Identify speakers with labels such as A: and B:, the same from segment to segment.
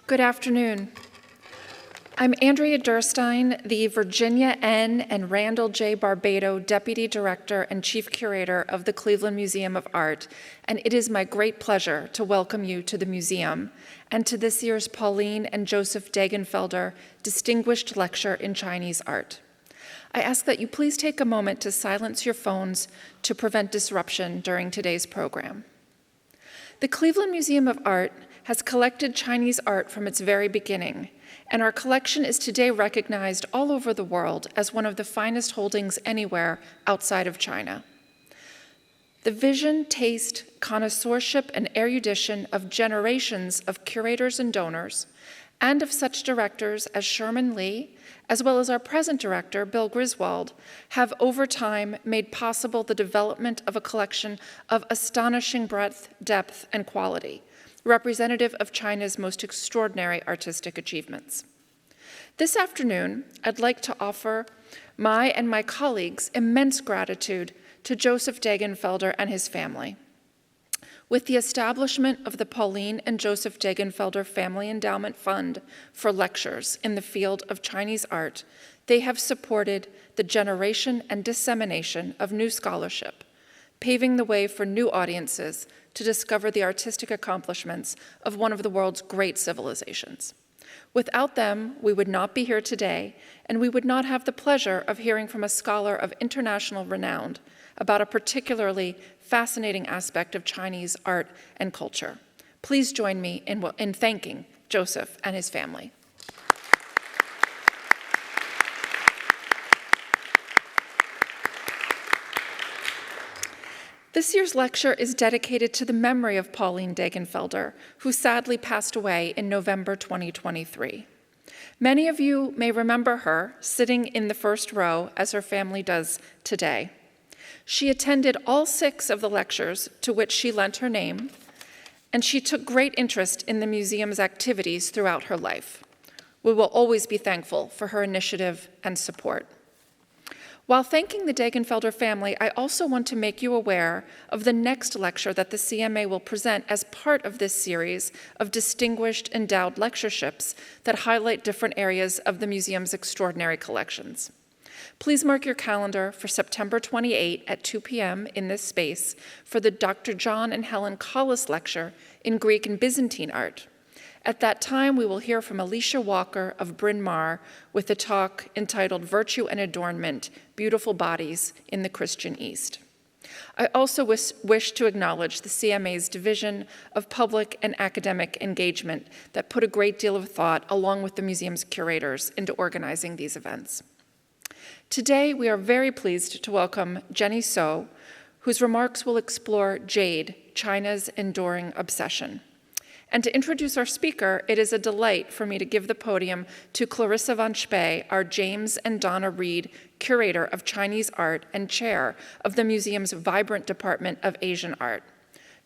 A: Good afternoon. I'm Andrea Durstein, the Virginia N. and Randall J. Barbado Deputy Director and Chief Curator of the Cleveland Museum of Art, and it is my great pleasure to welcome you to the museum and to this year's Pauline and Joseph Degenfelder Distinguished Lecture in Chinese Art. I ask that you please take a moment to silence your phones to prevent disruption during today's program. The Cleveland Museum of Art has collected Chinese art from its very beginning, and our collection is today recognized all over the world as one of the finest holdings anywhere outside of China. The vision, taste, connoisseurship, and erudition of generations of curators and donors, and of such directors as Sherman Lee, as well as our present director, Bill Griswold, have over time made possible the development of a collection of astonishing breadth, depth, and quality, representative of China's most extraordinary artistic achievements. This afternoon, I'd like to offer my and my colleagues' immense gratitude to Joseph Degenfelder and his family. With the establishment of the Pauline and Joseph Degenfelder Family Endowment Fund for lectures in the field of Chinese art, they have supported the generation and dissemination of new scholarship, paving the way for new audiences to discover the artistic accomplishments of one of the world's great civilizations. Without them, we would not be here today, and we would not have the pleasure of hearing from a scholar of international renown about a particularly fascinating aspect of Chinese art and culture. Please join me in thanking Joseph and his family. This year's lecture is dedicated to the memory of Pauline Degenfelder, who sadly passed away in November 2023. Many of you may remember her sitting in the first row, as her family does today. She attended all 6 of the lectures to which she lent her name, and she took great interest in the museum's activities throughout her life. We will always be thankful for her initiative and support. While thanking the Degenfelder family, I also want to make you aware of the next lecture that the CMA will present as part of this series of distinguished endowed lectureships that highlight different areas of the museum's extraordinary collections. Please mark your calendar for September 28 at 2 p.m. in this space for the Dr. John and Helen Collis Lecture in Greek and Byzantine Art. At that time, we will hear from Alicia Walker of Bryn Mawr with a talk entitled Virtue and Adornment, Beautiful Bodies in the Christian East. I also wish to acknowledge the CMA's Division of Public and Academic Engagement that put a great deal of thought, along with the museum's curators, into organizing these events. Today, we are very pleased to welcome Jenny So, whose remarks will explore jade, China's enduring obsession. And to introduce our speaker, it is a delight for me to give the podium to Clarissa von Spee, our James and Donna Reed Curator of Chinese Art and Chair of the museum's vibrant Department of Asian Art.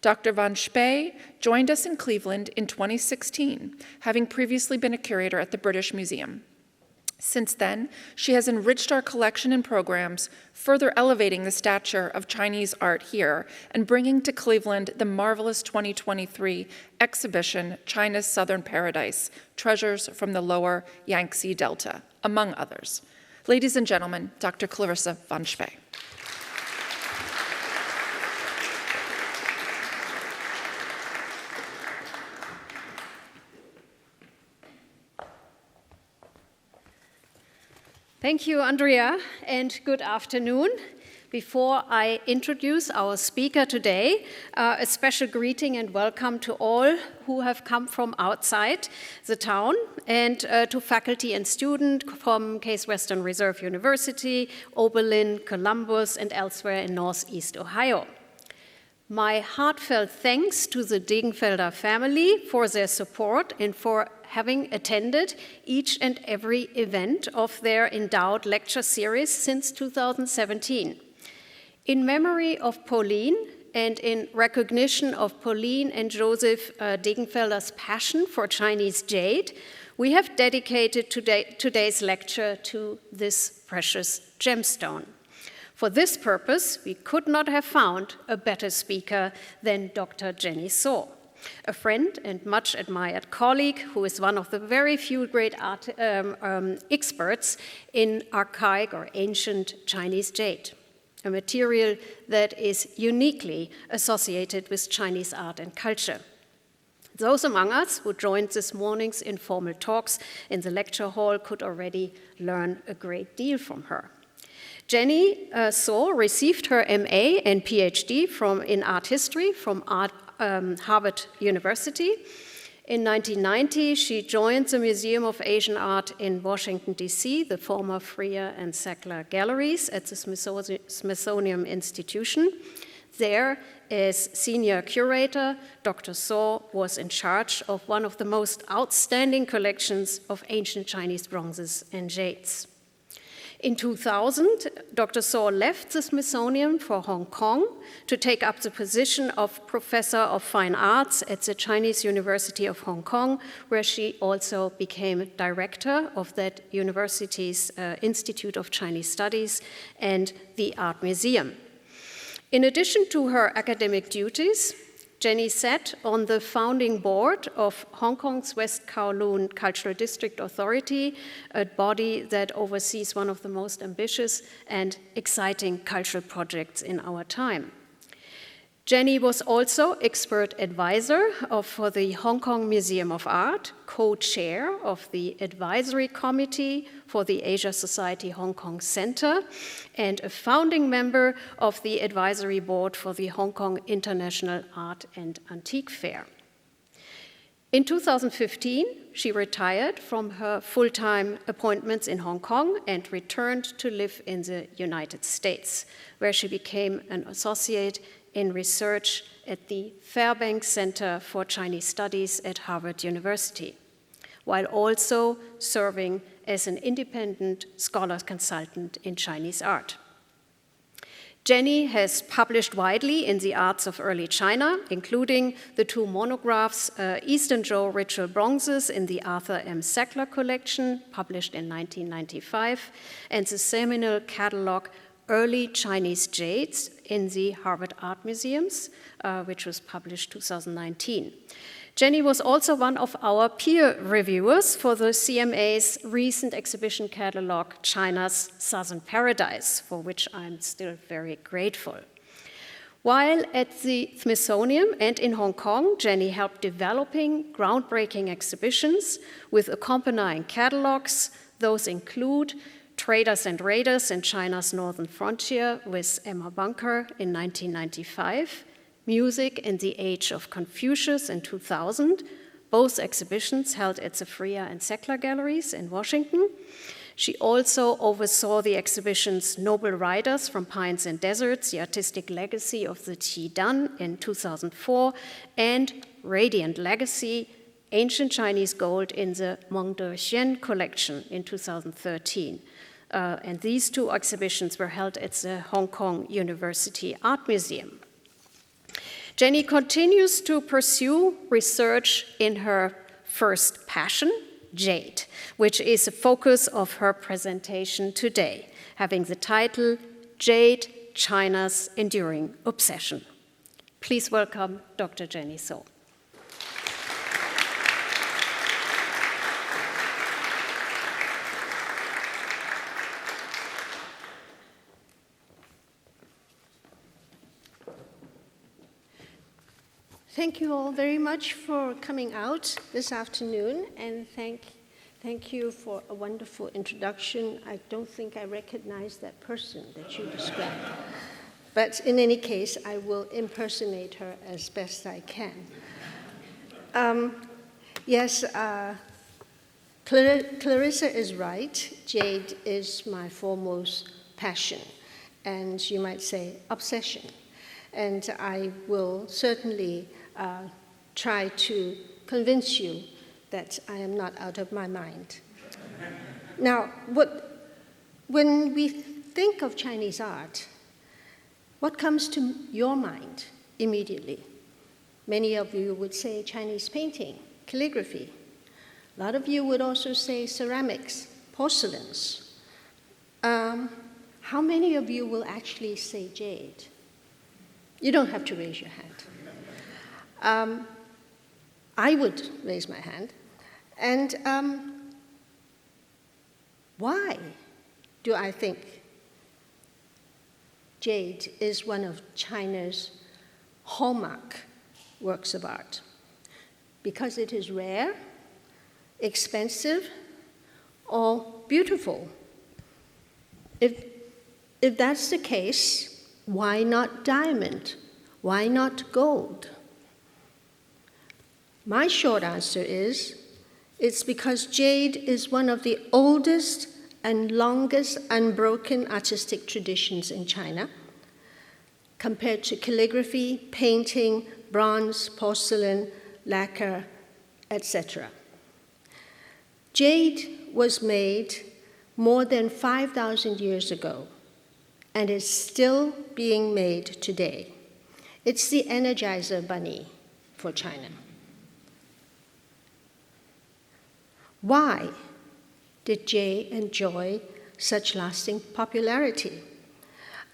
A: Dr. von Spee joined us in Cleveland in 2016, having previously been a curator at the British Museum. Since then, she has enriched our collection and programs, further elevating the stature of Chinese art here and bringing to Cleveland the marvelous 2023 exhibition, China's Southern Paradise, Treasures from the Lower Yangtze Delta, among others. Ladies and gentlemen, Dr. Clarissa von Spee.
B: Thank you, Andrea, and good afternoon. Before I introduce our speaker today, a special greeting and welcome to all who have come from outside the town and to faculty and students from Case Western Reserve University, Oberlin, Columbus, and elsewhere in Northeast Ohio. My heartfelt thanks to the Degenfelder family for their support and for having attended each and every event of their endowed lecture series since 2017. In memory of Pauline and in recognition of Pauline and Joseph Degenfelder's passion for Chinese jade, we have dedicated today's lecture to this precious gemstone. For this purpose, we could not have found a better speaker than Dr. Jenny So. a friend and much admired colleague who is one of the very few great experts in archaic or ancient Chinese jade, a material that is uniquely associated with Chinese art and culture. Those among us who joined this morning's informal talks in the lecture hall could already learn a great deal from her. Jenny So received her MA and PhD in art history from Harvard University. In 1990, she joined the Museum of Asian Art in Washington, D.C., the former Freer and Sackler Galleries at the Smithsonian Institution. There, as senior curator, Dr. So was in charge of one of the most outstanding collections of ancient Chinese bronzes and jades. In 2000, Dr. So left the Smithsonian for Hong Kong to take up the position of Professor of Fine Arts at the Chinese University of Hong Kong, where she also became director of that university's Institute of Chinese Studies and the Art Museum. In addition to her academic duties, Jenny sat on the founding board of Hong Kong's West Kowloon Cultural District Authority, a body that oversees one of the most ambitious and exciting cultural projects in our time. Jenny was also expert advisor for the Hong Kong Museum of Art, co-chair of the advisory committee for the Asia Society Hong Kong Center, and a founding member of the advisory board for the Hong Kong International Art and Antique Fair. In 2015, she retired from her full-time appointments in Hong Kong and returned to live in the United States, where she became an associate in research at the Fairbanks Center for Chinese Studies at Harvard University, while also serving as an independent scholar consultant in Chinese art. Jenny has published widely in the arts of early China, including the two monographs, Eastern Zhou Ritual Bronzes in the Arthur M. Sackler collection, published in 1995, and the seminal catalog Early Chinese Jades in the Harvard Art Museums, which was published 2019. Jenny was also one of our peer reviewers for the CMA's recent exhibition catalog, China's Southern Paradise, for which I'm still very grateful. While at the Smithsonian and in Hong Kong, Jenny helped developing groundbreaking exhibitions with accompanying catalogs. Those include Traders and Raiders in China's Northern Frontier with Emma Bunker in 1995, Music in the Age of Confucius in 2000, both exhibitions held at the Freer and Sackler Galleries in Washington. She also oversaw the exhibitions Noble Riders from Pines and Deserts, the Artistic Legacy of the Qi Dan in 2004, and Radiant Legacy, Ancient Chinese Gold in the Mengde Xian collection in 2013. And these two exhibitions were held at the Hong Kong University Art Museum. Jenny continues to pursue research in her first passion, jade, which is the focus of her presentation today, having the title, Jade, China's Enduring Obsession. Please welcome Dr. Jenny So.
C: Thank you all very much for coming out this afternoon, and thank you for a wonderful introduction. I don't think I recognize that person that you described. But in any case, I will impersonate her as best I can. Yes, Clarissa is right. Jade is my foremost passion, and you might say obsession. And I will certainly try to convince you that I am not out of my mind. Now, when we think of Chinese art, what comes to your mind immediately? Many of you would say Chinese painting, calligraphy. A lot of you would also say ceramics, porcelains. How many of you will actually say jade? You don't have to raise your hand. I would raise my hand. And why do I think jade is one of China's hallmark works of art? Because it is rare, expensive, or beautiful. If that's the case, why not diamond? Why not gold? My short answer is, it's because jade is one of the oldest and longest unbroken artistic traditions in China, compared to calligraphy, painting, bronze, porcelain, lacquer, etc. Jade was made more than 5,000 years ago and is still being made today. It's the Energizer Bunny for China. Why did jade enjoy such lasting popularity?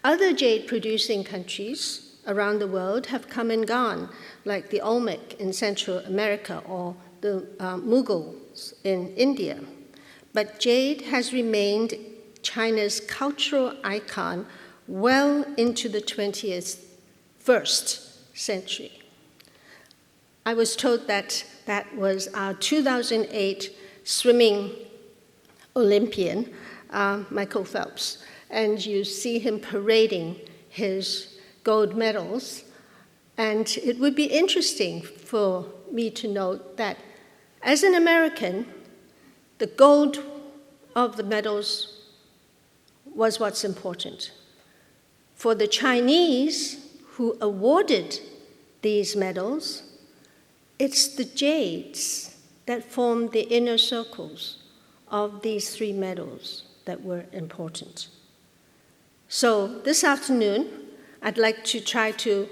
C: Other jade-producing countries around the world have come and gone, like the Olmec in Central America or the Mughals in India. But jade has remained China's cultural icon well into the 21st century. I was told that that was our 2008 swimming Olympian, Michael Phelps, and you see him parading his gold medals. And it would be interesting for me to note that as an American, the gold of the medals was what's important. For the Chinese who awarded these medals, it's the jades that formed the inner circles of these three medals that were important. So this afternoon, I'd like to try to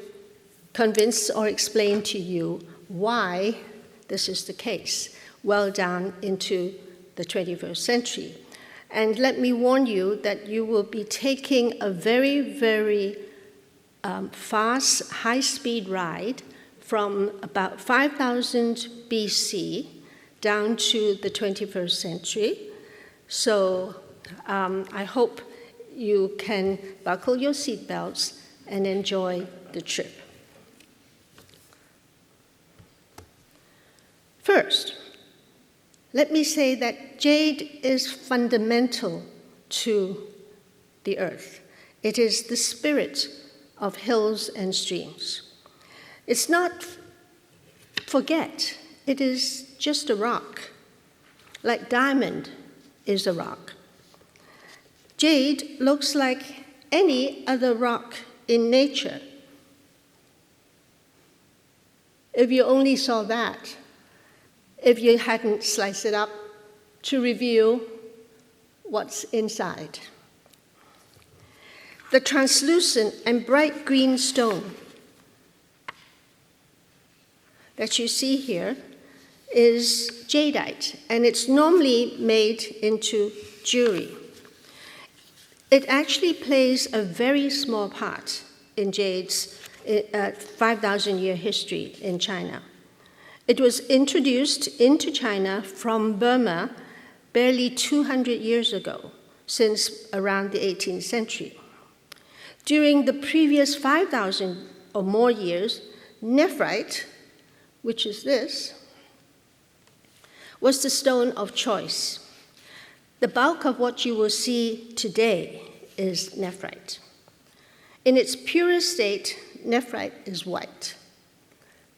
C: convince or explain to you why this is the case, well down into the 21st century. And let me warn you that you will be taking a very, very fast, high-speed ride from about 5,000 BC down to the 21st century. So I hope you can buckle your seatbelts and enjoy the trip. First, let me say that jade is fundamental to the earth. It is the spirit of hills and streams. It's not forget, it is just a rock, like diamond is a rock. Jade looks like any other rock in nature. If you only saw that, if you hadn't sliced it up to reveal what's inside. The translucent and bright green stone that you see here is jadeite, and it's normally made into jewelry. It actually plays a very small part in jade's 5,000-year history in China. It was introduced into China from Burma barely 200 years ago, since around the 18th century. During the previous 5,000 or more years, nephrite, which is this, was the stone of choice. The bulk of what you will see today is nephrite. In its purest state, nephrite is white.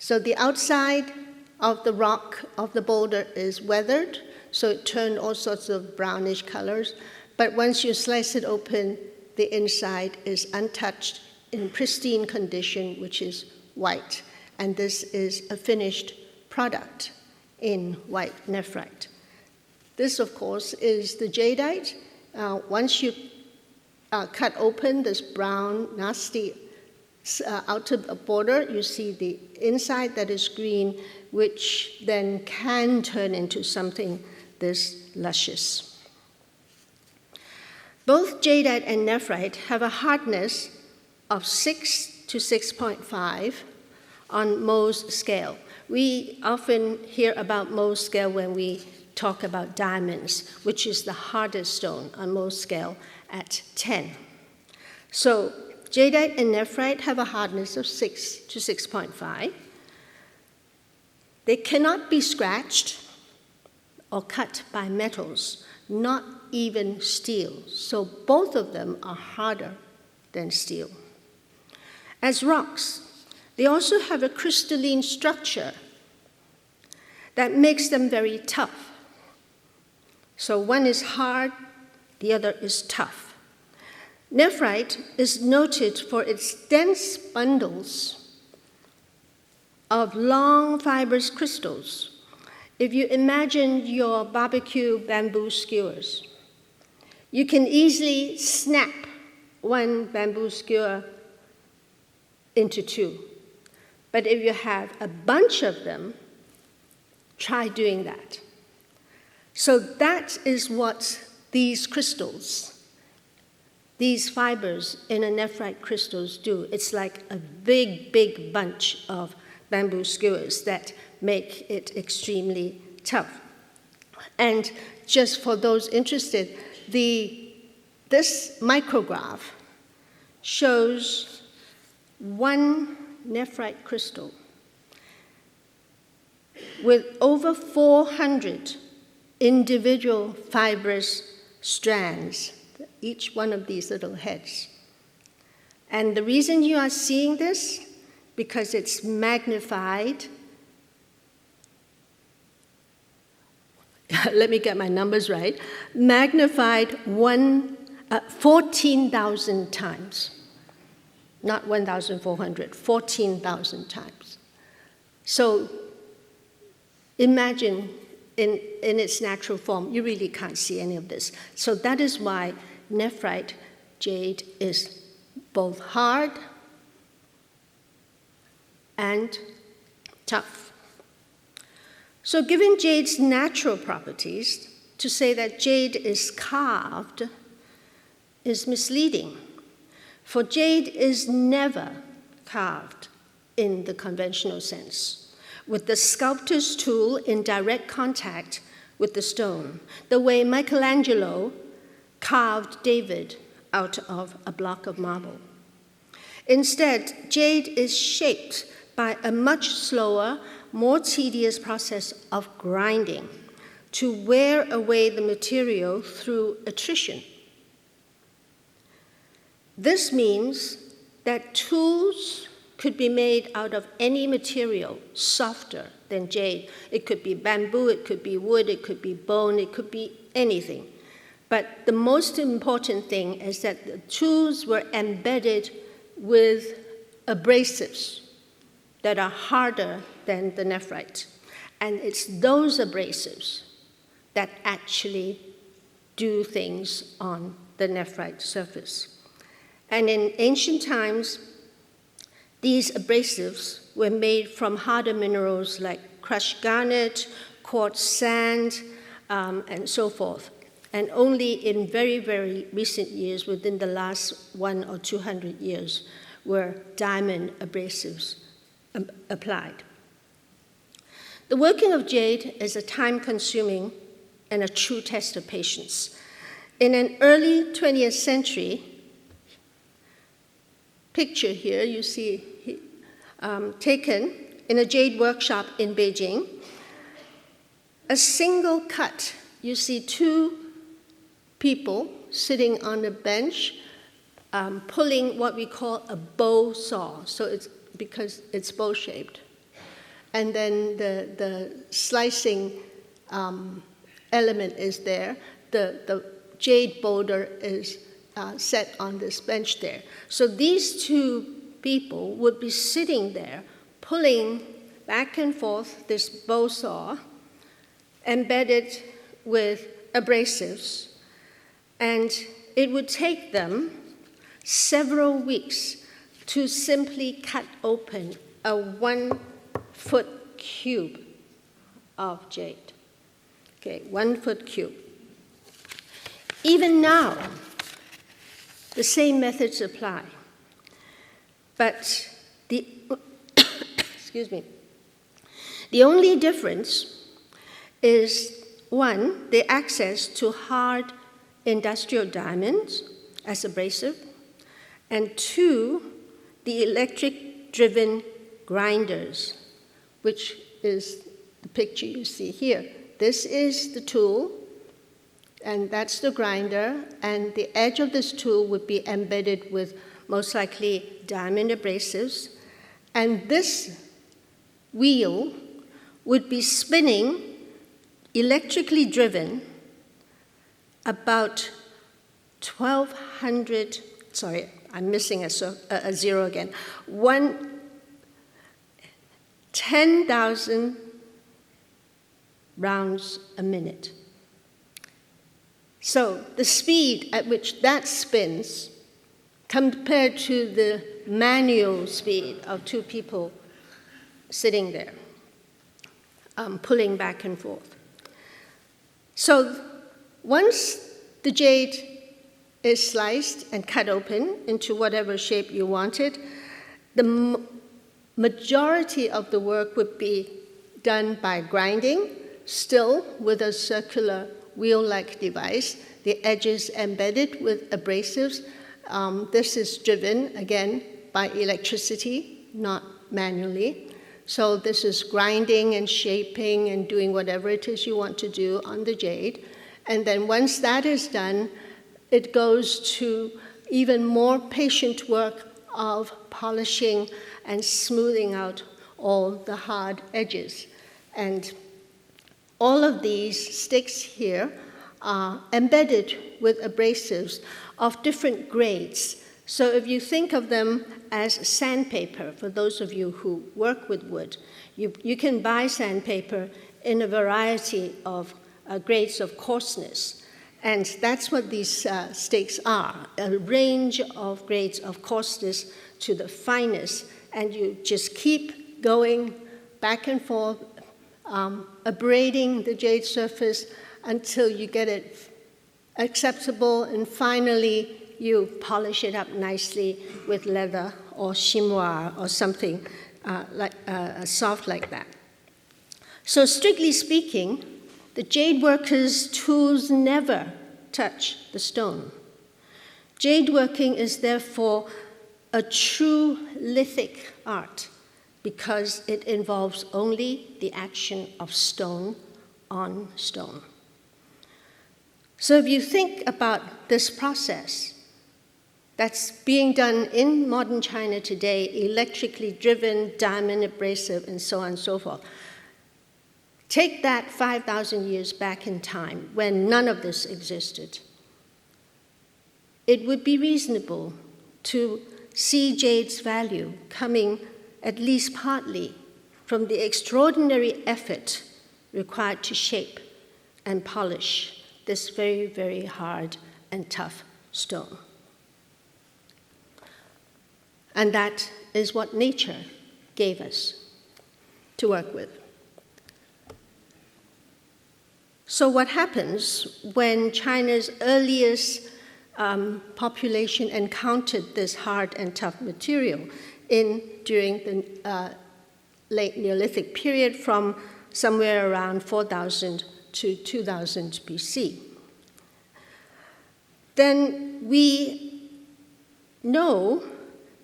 C: So the outside of the rock of the boulder is weathered, so it turned all sorts of brownish colors. But once you slice it open, the inside is untouched in pristine condition, which is white. And this is a finished product in white nephrite. This, of course, is the jadeite. Once you cut open this brown, nasty outer border, you see the inside that is green, which then can turn into something this luscious. Both jadeite and nephrite have a hardness of 6 to 6.5 on Mohs scale. We often hear about Mohs scale when we talk about diamonds, which is the hardest stone on Mohs scale at 10. So jadeite and nephrite have a hardness of 6 to 6.5. They cannot be scratched or cut by metals, not even steel. So both of them are harder than steel. As rocks, they also have a crystalline structure that makes them very tough. So one is hard, the other is tough. Nephrite is noted for its dense bundles of long fibrous crystals. If you imagine your barbecue bamboo skewers, you can easily snap one bamboo skewer into two. But if you have a bunch of them, try doing that. So that is what these crystals, these fibers in a nephrite crystals do. It's like a big, big bunch of bamboo skewers that make it extremely tough. And just for those interested, this micrograph shows one nephrite crystal with over 400 individual fibrous strands, each one of these little heads. And the reason you are seeing this, because it's magnified. Let me get my numbers right. Magnified 14,000 times. Not 1,400, 14,000 times. So imagine in its natural form, you really can't see any of this. So that is why nephrite jade is both hard and tough. So given jade's natural properties, to say that jade is carved is misleading. For jade is never carved in the conventional sense, with the sculptor's tool in direct contact with the stone, the way Michelangelo carved David out of a block of marble. Instead, jade is shaped by a much slower, more tedious process of grinding to wear away the material through attrition. This means that tools could be made out of any material softer than jade. It could be bamboo, it could be wood, it could be bone, it could be anything. But the most important thing is that the tools were embedded with abrasives that are harder than the nephrite. And it's those abrasives that actually do things on the nephrite surface. And in ancient times, these abrasives were made from harder minerals like crushed garnet, quartz sand, and so forth. And only in very, very recent years, within the last 100 or 200 years, were diamond abrasives applied. The working of jade is a time-consuming and a true test of patience. In an early 20th century, picture here you see taken in a jade workshop in Beijing, a single cut, you see two people sitting on a bench pulling what we call a bow saw. So it's because it's bow-shaped. And then the slicing element is there. The jade boulder is set on this bench there. So these two people would be sitting there pulling back and forth this bow saw embedded with abrasives, and it would take them several weeks to simply cut open a 1-foot cube of jade. Okay, 1-foot cube. Even now, the same methods apply. But the excuse me. The only difference is, one, the access to hard industrial diamonds as abrasive, and two, the electric-driven grinders, which is the picture you see here. This is the tool, and that's the grinder, and the edge of this tool would be embedded with most likely diamond abrasives, and this wheel would be spinning, electrically driven, about 1,200, sorry, I'm missing a zero again, 10,000 rounds a minute. So the speed at which that spins compared to the manual speed of two people sitting there, pulling back and forth. So once the jade is sliced and cut open into whatever shape you want it, the majority of the work would be done by grinding, still with a circular wheel-like device, the edges embedded with abrasives. This is driven, again, by electricity, not manually. So this is grinding and shaping and doing whatever it is you want to do on the jade. And then once that is done, it goes to even more patient work of polishing and smoothing out all the hard edges. And all of these sticks here are embedded with abrasives of different grades. So if you think of them as sandpaper, for those of you who work with wood, you can buy sandpaper in a variety of grades of coarseness. And that's what these sticks are, a range of grades of coarseness to the finest. And you just keep going back and forth, abrading the jade surface until you get it acceptable, and finally you polish it up nicely with leather or chamois or something soft like that. So strictly speaking, the jade worker's tools never touch the stone. Jade working is therefore a true lithic art because it involves only the action of stone on stone. So if you think about this process that's being done in modern China today, electrically driven, diamond abrasive, and so on and so forth, take that 5,000 years back in time when none of this existed. It would be reasonable to see jade's value coming at least partly from the extraordinary effort required to shape and polish this very, very hard and tough stone. And that is what nature gave us to work with. So what happens when China's earliest population encountered this hard and tough material during the late Neolithic period from somewhere around 4,000 to 2000 BC? Then we know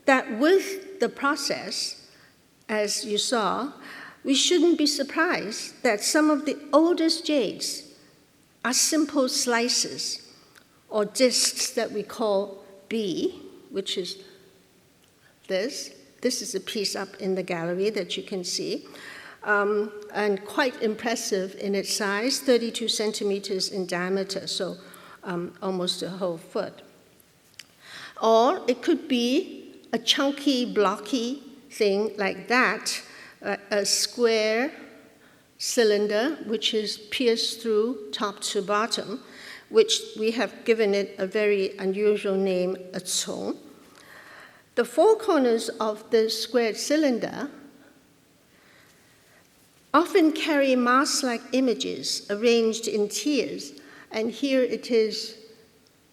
C: that with the process, as you saw, we shouldn't be surprised that some of the oldest jades are simple slices or discs that we call B, which is this. This is a piece up in the gallery that you can see, and quite impressive in its size, 32 centimeters in diameter, so almost a whole foot. Or it could be a chunky, blocky thing like that, a square cylinder which is pierced through top to bottom, which we have given it a very unusual name, a cong. The four corners of the squared cylinder often carry mask-like images arranged in tiers, and here it is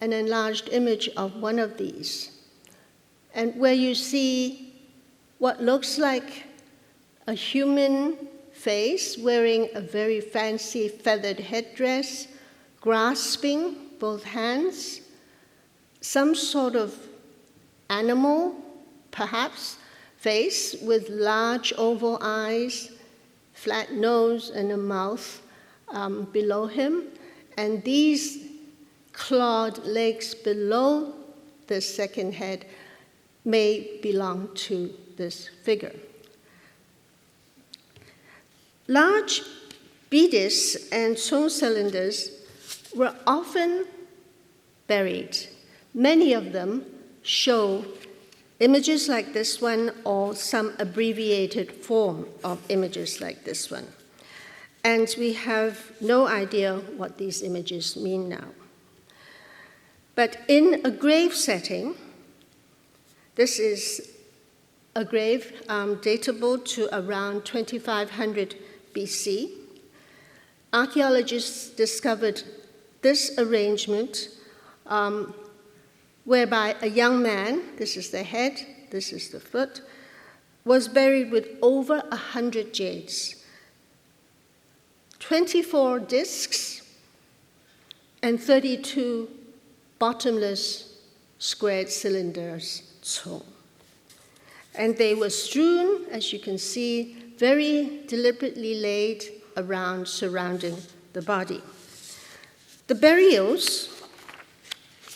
C: an enlarged image of one of these. And where you see what looks like a human face wearing a very fancy feathered headdress, grasping both hands, some sort of animal, perhaps, face with large oval eyes, flat nose, and a mouth below him, and these clawed legs below the second head may belong to this figure. Large beads and stone cylinders were often buried. Many of them show images like this one or some abbreviated form of images like this one. And we have no idea what these images mean now. But in a grave setting, this is a grave datable to around 2500 BC. Archaeologists discovered this arrangement whereby a young man, this is the head, this is the foot, was buried with over 100 jades, 24 discs, and 32 bottomless squared cylinders, cong. And they were strewn, as you can see, very deliberately laid around, surrounding the body. The burials,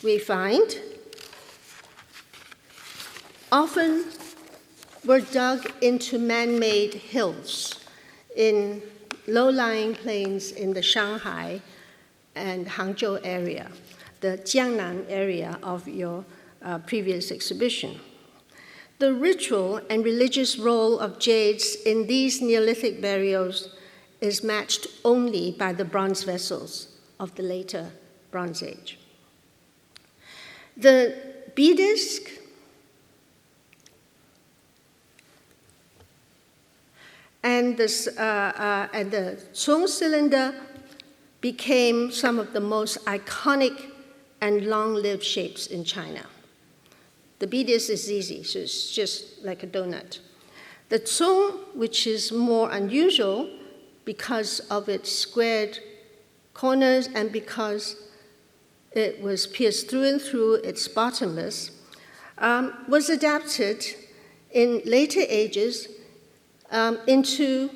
C: we find, often were dug into man-made hills in low-lying plains in the Shanghai and Hangzhou area, the Jiangnan area of your previous exhibition. The ritual and religious role of jades in these Neolithic burials is matched only by the bronze vessels of the later Bronze Age. The beadisk and the Zong cylinder became some of the most iconic and long-lived shapes in China. The beadisk is easy, so it's just like a donut. The Zong, which is more unusual because of its squared corners and because it was pierced through and through, it's bottomless, was adapted in later ages into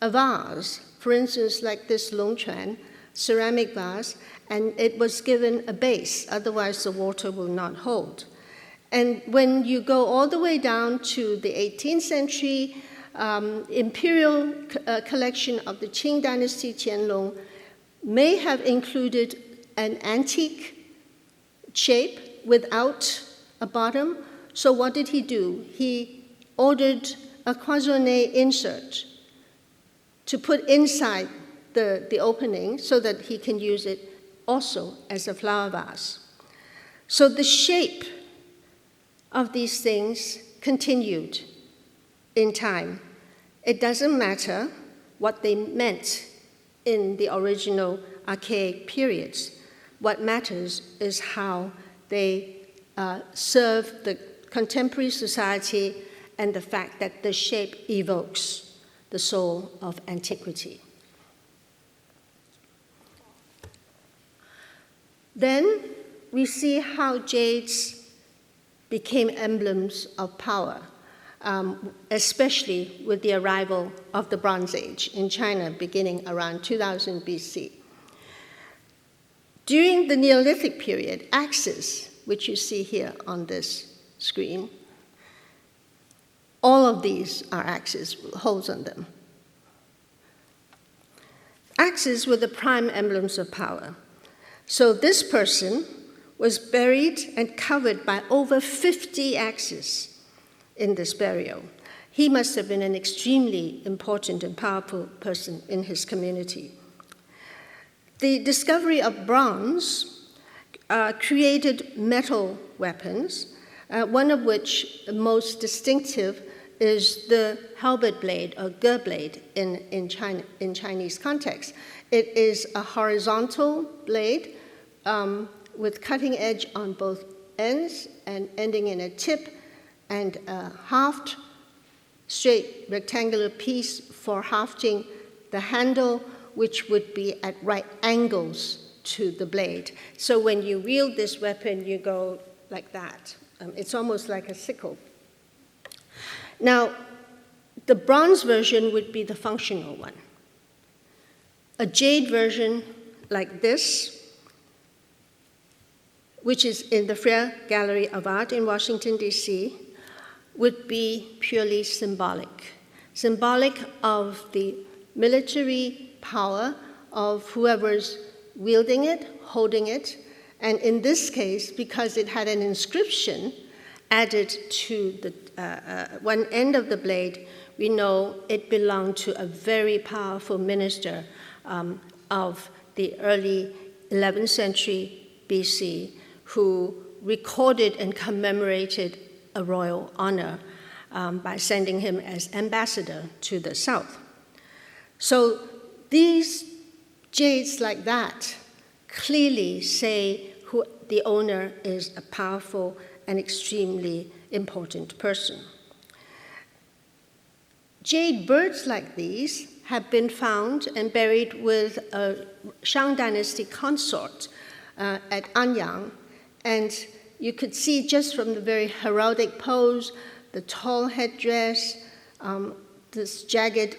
C: a vase, for instance, like this Longquan ceramic vase, and it was given a base, otherwise the water will not hold. And when you go all the way down to the 18th century, imperial collection of the Qing dynasty Qianlong may have included an antique shape without a bottom. So what did he do? He ordered a cloisonné insert to put inside the opening so that he can use it also as a flower vase. So the shape of these things continued in time. It doesn't matter what they meant in the original archaic periods. What matters is how they serve the contemporary society and the fact that the shape evokes the soul of antiquity. Then we see how jades became emblems of power, especially with the arrival of the Bronze Age in China beginning around 2000 BC. During the Neolithic period, axes, which you see here on this screen, all of these are axes with holes on them. Axes were the prime emblems of power. So this person was buried and covered by over 50 axes in this burial. He must have been an extremely important and powerful person in his community. The discovery of bronze created metal weapons, one of which, most distinctive, is the halberd blade or ge blade in Chinese context. It is a horizontal blade with cutting edge on both ends and ending in a tip, and a haft straight rectangular piece for hafting the handle, which would be at right angles to the blade. So when you wield this weapon, you go like that. It's almost like a sickle. Now, the bronze version would be the functional one. A jade version like this, which is in the Freer Gallery of Art in Washington, D.C., would be purely symbolic. Symbolic of the military power of whoever's wielding it, holding it, and in this case, because it had an inscription added to the one end of the blade, we know it belonged to a very powerful minister of the early 11th century BC who recorded and commemorated a royal honor by sending him as ambassador to the south. So these jades like that clearly say who the owner is a powerful and extremely important person. Jade birds like these have been found and buried with a Shang Dynasty consort at Anyang, and you could see just from the very heraldic pose, the tall headdress, this jagged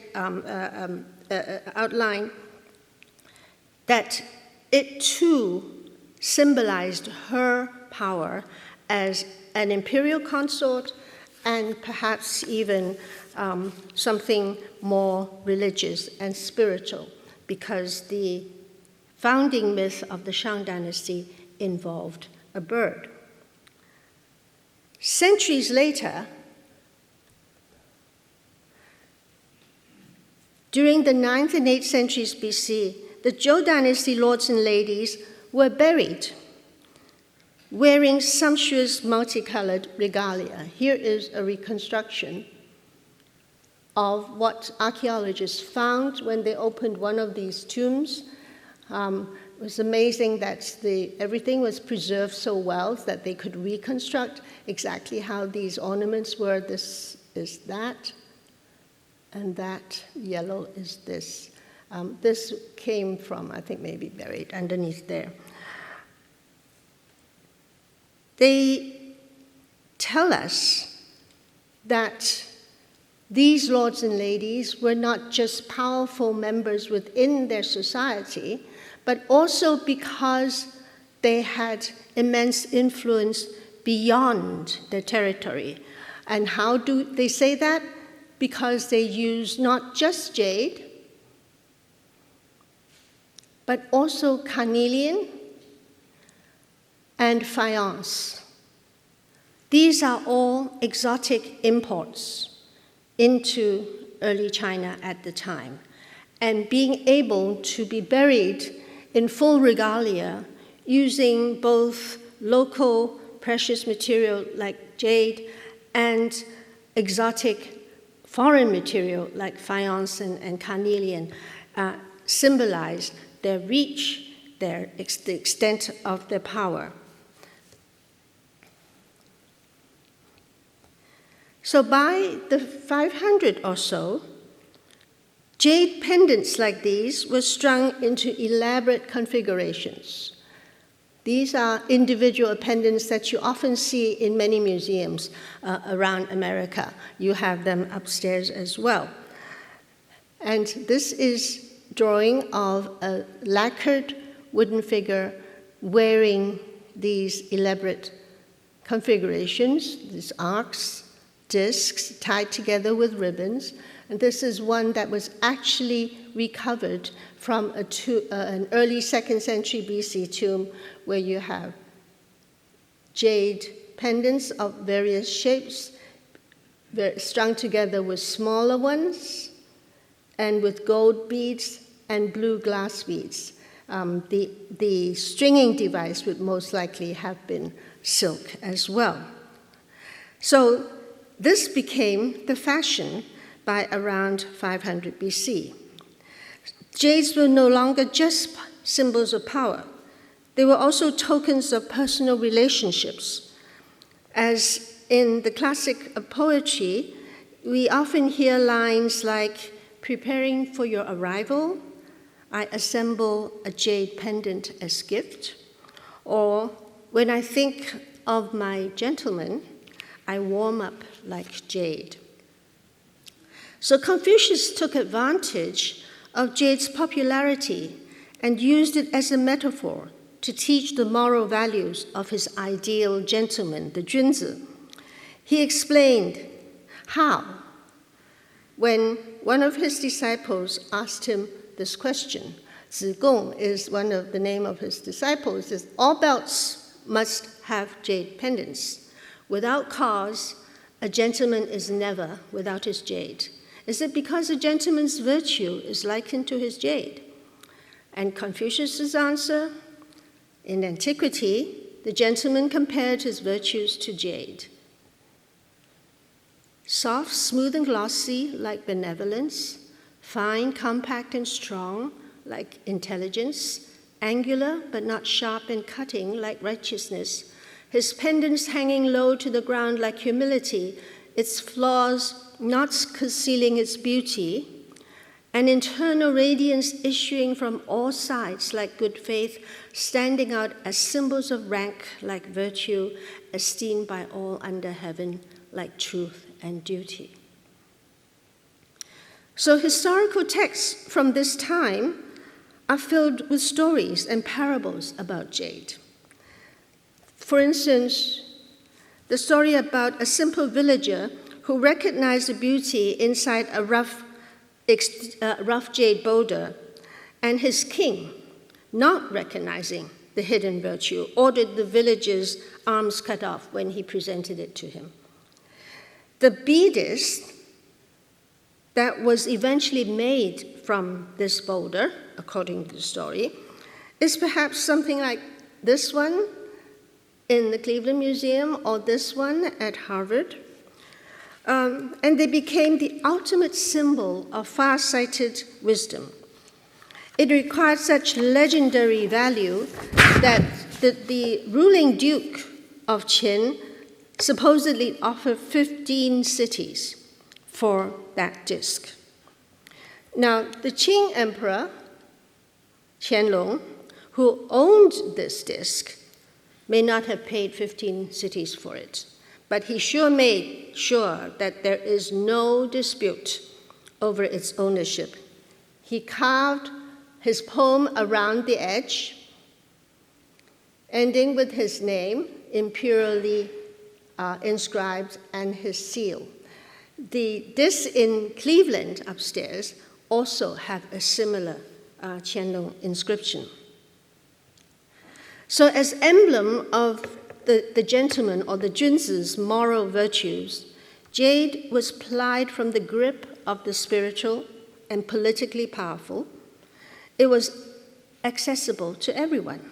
C: outline, that it too symbolized her power as an imperial consort and perhaps even something more religious and spiritual, because the founding myth of the Shang Dynasty involved a bird. Centuries later, during the 9th and 8th centuries BC, the Zhou Dynasty lords and ladies were buried wearing sumptuous multicolored regalia. Here is a reconstruction of what archaeologists found when they opened one of these tombs. It was amazing that everything was preserved so well that they could reconstruct exactly how these ornaments were. This is that, and that yellow is this. This came from, I think, maybe buried underneath there. They tell us that these lords and ladies were not just powerful members within their society, but also because they had immense influence beyond their territory. And how do they say that? Because they use not just jade, but also carnelian and faience. These are all exotic imports into early China at the time. And being able to be buried in full regalia using both local precious material like jade and exotic foreign material like faience and carnelian symbolize their reach, the extent of their power. So by the 500 or so, jade pendants like these were strung into elaborate configurations. These are individual pendants that you often see in many museums around America. You have them upstairs as well. And this is drawing of a lacquered wooden figure wearing these elaborate configurations, these arcs, discs tied together with ribbons. And this is one that was actually recovered from an early 2nd century BC tomb where you have jade pendants of various shapes strung together with smaller ones and with gold beads and blue glass beads. The stringing device would most likely have been silk as well. So this became the fashion by around 500 BC. Jades were no longer just symbols of power. They were also tokens of personal relationships. As in the classic of poetry, we often hear lines like, "Preparing for your arrival, I assemble a jade pendant as gift," or, "When I think of my gentleman, I warm up like jade." So Confucius took advantage of jade's popularity and used it as a metaphor to teach the moral values of his ideal gentleman, the Junzi. He explained how, when one of his disciples asked him this question, Zigong is one of the name of his disciples, says, "All belts must have jade pendants. Without cause, a gentleman is never without his jade. Is it because a gentleman's virtue is likened to his jade?" And Confucius's answer, in antiquity, the gentleman compared his virtues to jade. Soft, smooth, and glossy, like benevolence; fine, compact, and strong, like intelligence; angular, but not sharp and cutting, like righteousness; his pendants hanging low to the ground, like humility; its flaws not concealing its beauty; an internal radiance issuing from all sides, like good faith, standing out as symbols of rank, like virtue, esteemed by all under heaven, like truth and duty. So historical texts from this time are filled with stories and parables about jade. For instance, the story about a simple villager who recognized the beauty inside a rough jade boulder, and his king, not recognizing the hidden virtue, ordered the villager's arms cut off when he presented it to him. The beadist that was eventually made from this boulder, according to the story, is perhaps something like this one in the Cleveland Museum or this one at Harvard. And they became the ultimate symbol of far-sighted wisdom. It required such legendary value that the ruling Duke of Qin supposedly offered 15 cities for that disc. Now, the Qing Emperor, Qianlong, who owned this disc, may not have paid 15 cities for it, but he sure made sure that there is no dispute over its ownership. He carved his poem around the edge, ending with his name imperially inscribed and his seal. The discs in Cleveland upstairs also have a similar Qianlong inscription. So as emblem of the gentleman or the Junzi's moral virtues, jade was plied from the grip of the spiritual and politically powerful. It was accessible to everyone,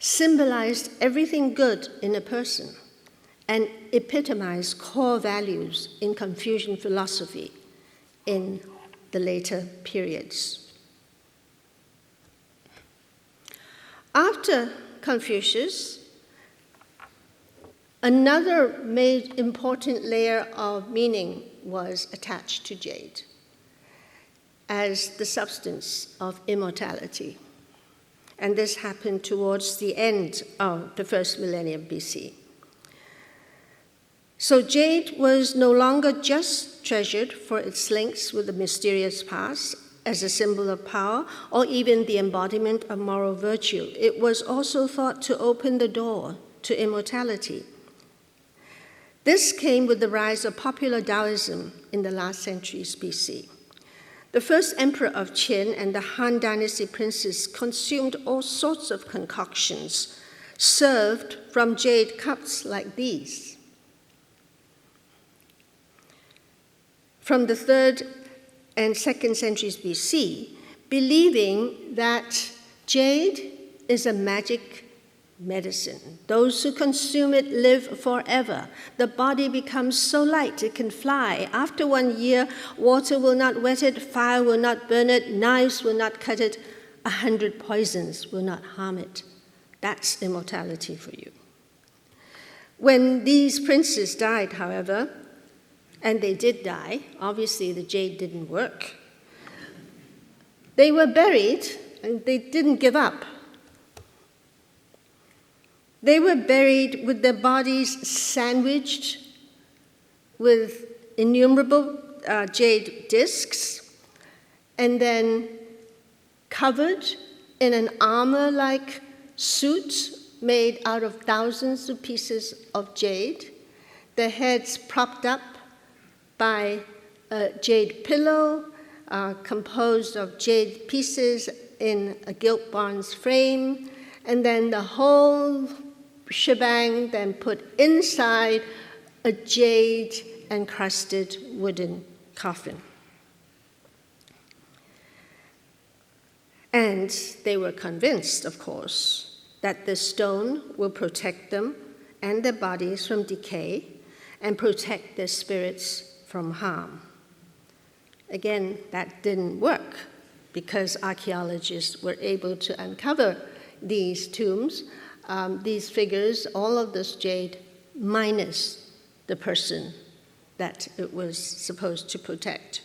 C: symbolized everything good in a person, and epitomized core values in Confucian philosophy in the later periods. After Confucius, another important layer of meaning was attached to jade as the substance of immortality. And this happened towards the end of the first millennium BC. So jade was no longer just treasured for its links with the mysterious past as a symbol of power or even the embodiment of moral virtue. It was also thought to open the door to immortality. This came with the rise of popular Taoism in the last centuries BC. The first emperor of Qin and the Han Dynasty princes consumed all sorts of concoctions served from jade cups like these. From the 3rd and 2nd centuries BC, believing that jade is a magic medicine. Those who consume it live forever. The body becomes so light it can fly. After 1 year, water will not wet it, fire will not burn it, knives will not cut it, 100 poisons will not harm it. That's immortality for you. When these princes died, however, and they did die. Obviously, the jade didn't work. They were buried, and they didn't give up. They were buried with their bodies sandwiched with innumerable jade discs, and then covered in an armor-like suit made out of thousands of pieces of jade, their heads propped up by a jade pillow composed of jade pieces in a gilt bronze frame, and then the whole shebang then put inside a jade-encrusted wooden coffin. And they were convinced, of course, that the stone will protect them and their bodies from decay and protect their spirits from harm. Again, that didn't work because archaeologists were able to uncover these tombs, these figures, all of this jade, minus the person that it was supposed to protect.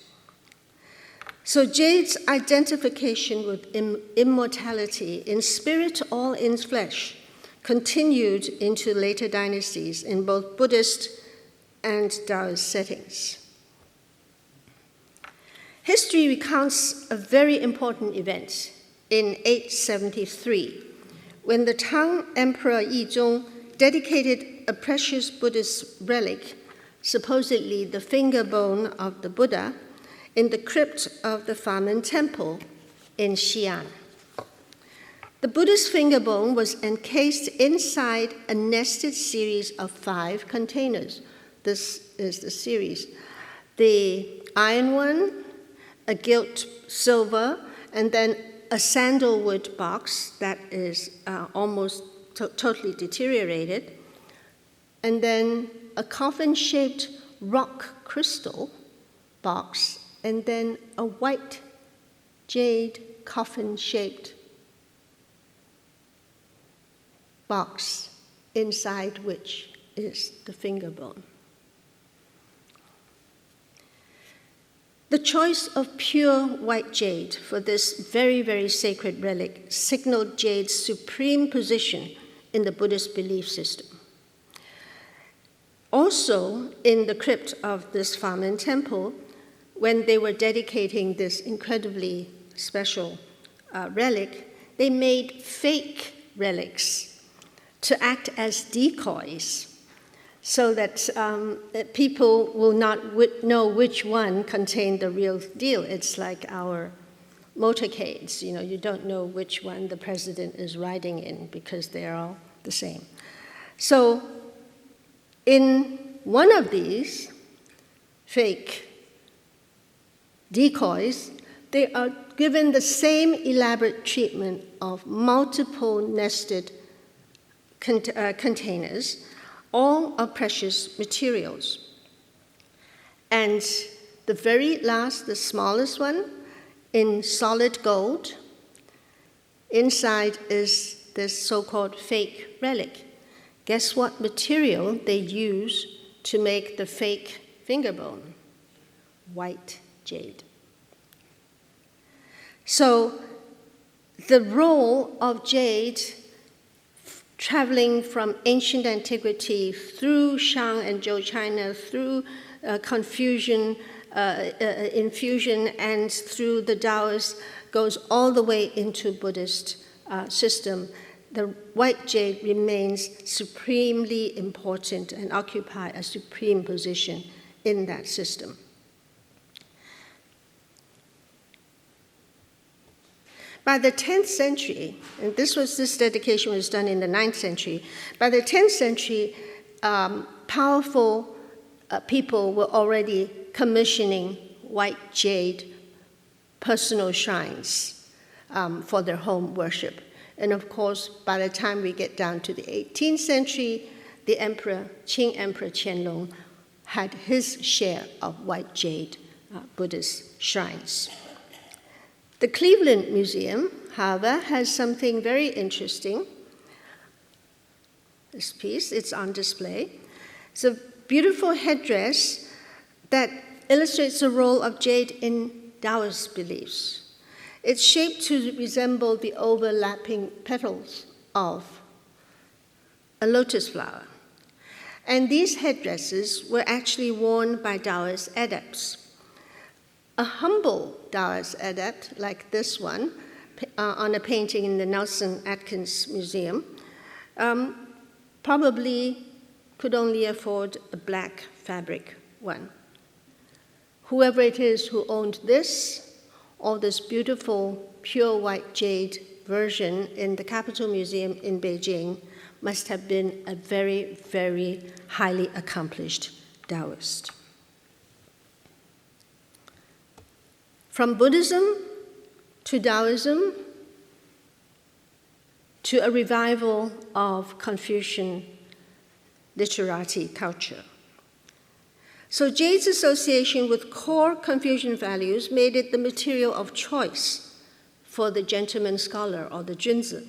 C: So jade's identification with immortality in spirit or in flesh continued into later dynasties in both Buddhist and Taoist settings. History recounts a very important event in 873, when the Tang Emperor Yizong dedicated a precious Buddhist relic, supposedly the finger bone of the Buddha, in the crypt of the Famen Temple in Xi'an. The Buddha's finger bone was encased inside a nested series of 5 containers. This is the series. The iron one, a gilt silver, and then a sandalwood box that is almost totally deteriorated, and then a coffin-shaped rock crystal box, and then a white jade coffin-shaped box inside which is the finger bone. The choice of pure white jade for this very, very sacred relic signaled jade's supreme position in the Buddhist belief system. Also, in the crypt of this Famen temple, when they were dedicating this incredibly special relic, they made fake relics to act as decoys so that people will not know which one contained the real deal. It's like our motorcades. You know, you don't know which one the president is riding in because they're all the same. So in one of these fake decoys, they are given the same elaborate treatment of multiple nested containers, all of precious materials. And the very last, the smallest one, in solid gold, inside is this so-called fake relic. Guess what material they use to make the fake finger bone? White jade. So the role of jade traveling from ancient antiquity through Shang and Zhou China, through Confucian, infusion, and through the Taoists, goes all the way into Buddhist system. The white jade remains supremely important and occupy a supreme position in that system. By the 10th century, and this dedication was done in the 9th century, by the 10th century, powerful people were already commissioning white jade personal shrines for their home worship. And of course, by the time we get down to the 18th century, the Qing Emperor Qianlong had his share of white jade Buddhist shrines. The Cleveland Museum, however, has something very interesting. This piece, it's on display. It's a beautiful headdress that illustrates the role of jade in Taoist beliefs. It's shaped to resemble the overlapping petals of a lotus flower. And these headdresses were actually worn by Taoist adepts. A humble Taoist adept, like this one, on a painting in the Nelson Atkins Museum, probably could only afford a black fabric one. Whoever it is who owned this, or this beautiful pure white jade version in the Capitol Museum in Beijing, must have been a very, very highly accomplished Taoist. From Buddhism to Taoism to a revival of Confucian literati culture. So jade's association with core Confucian values made it the material of choice for the gentleman scholar or the junzi.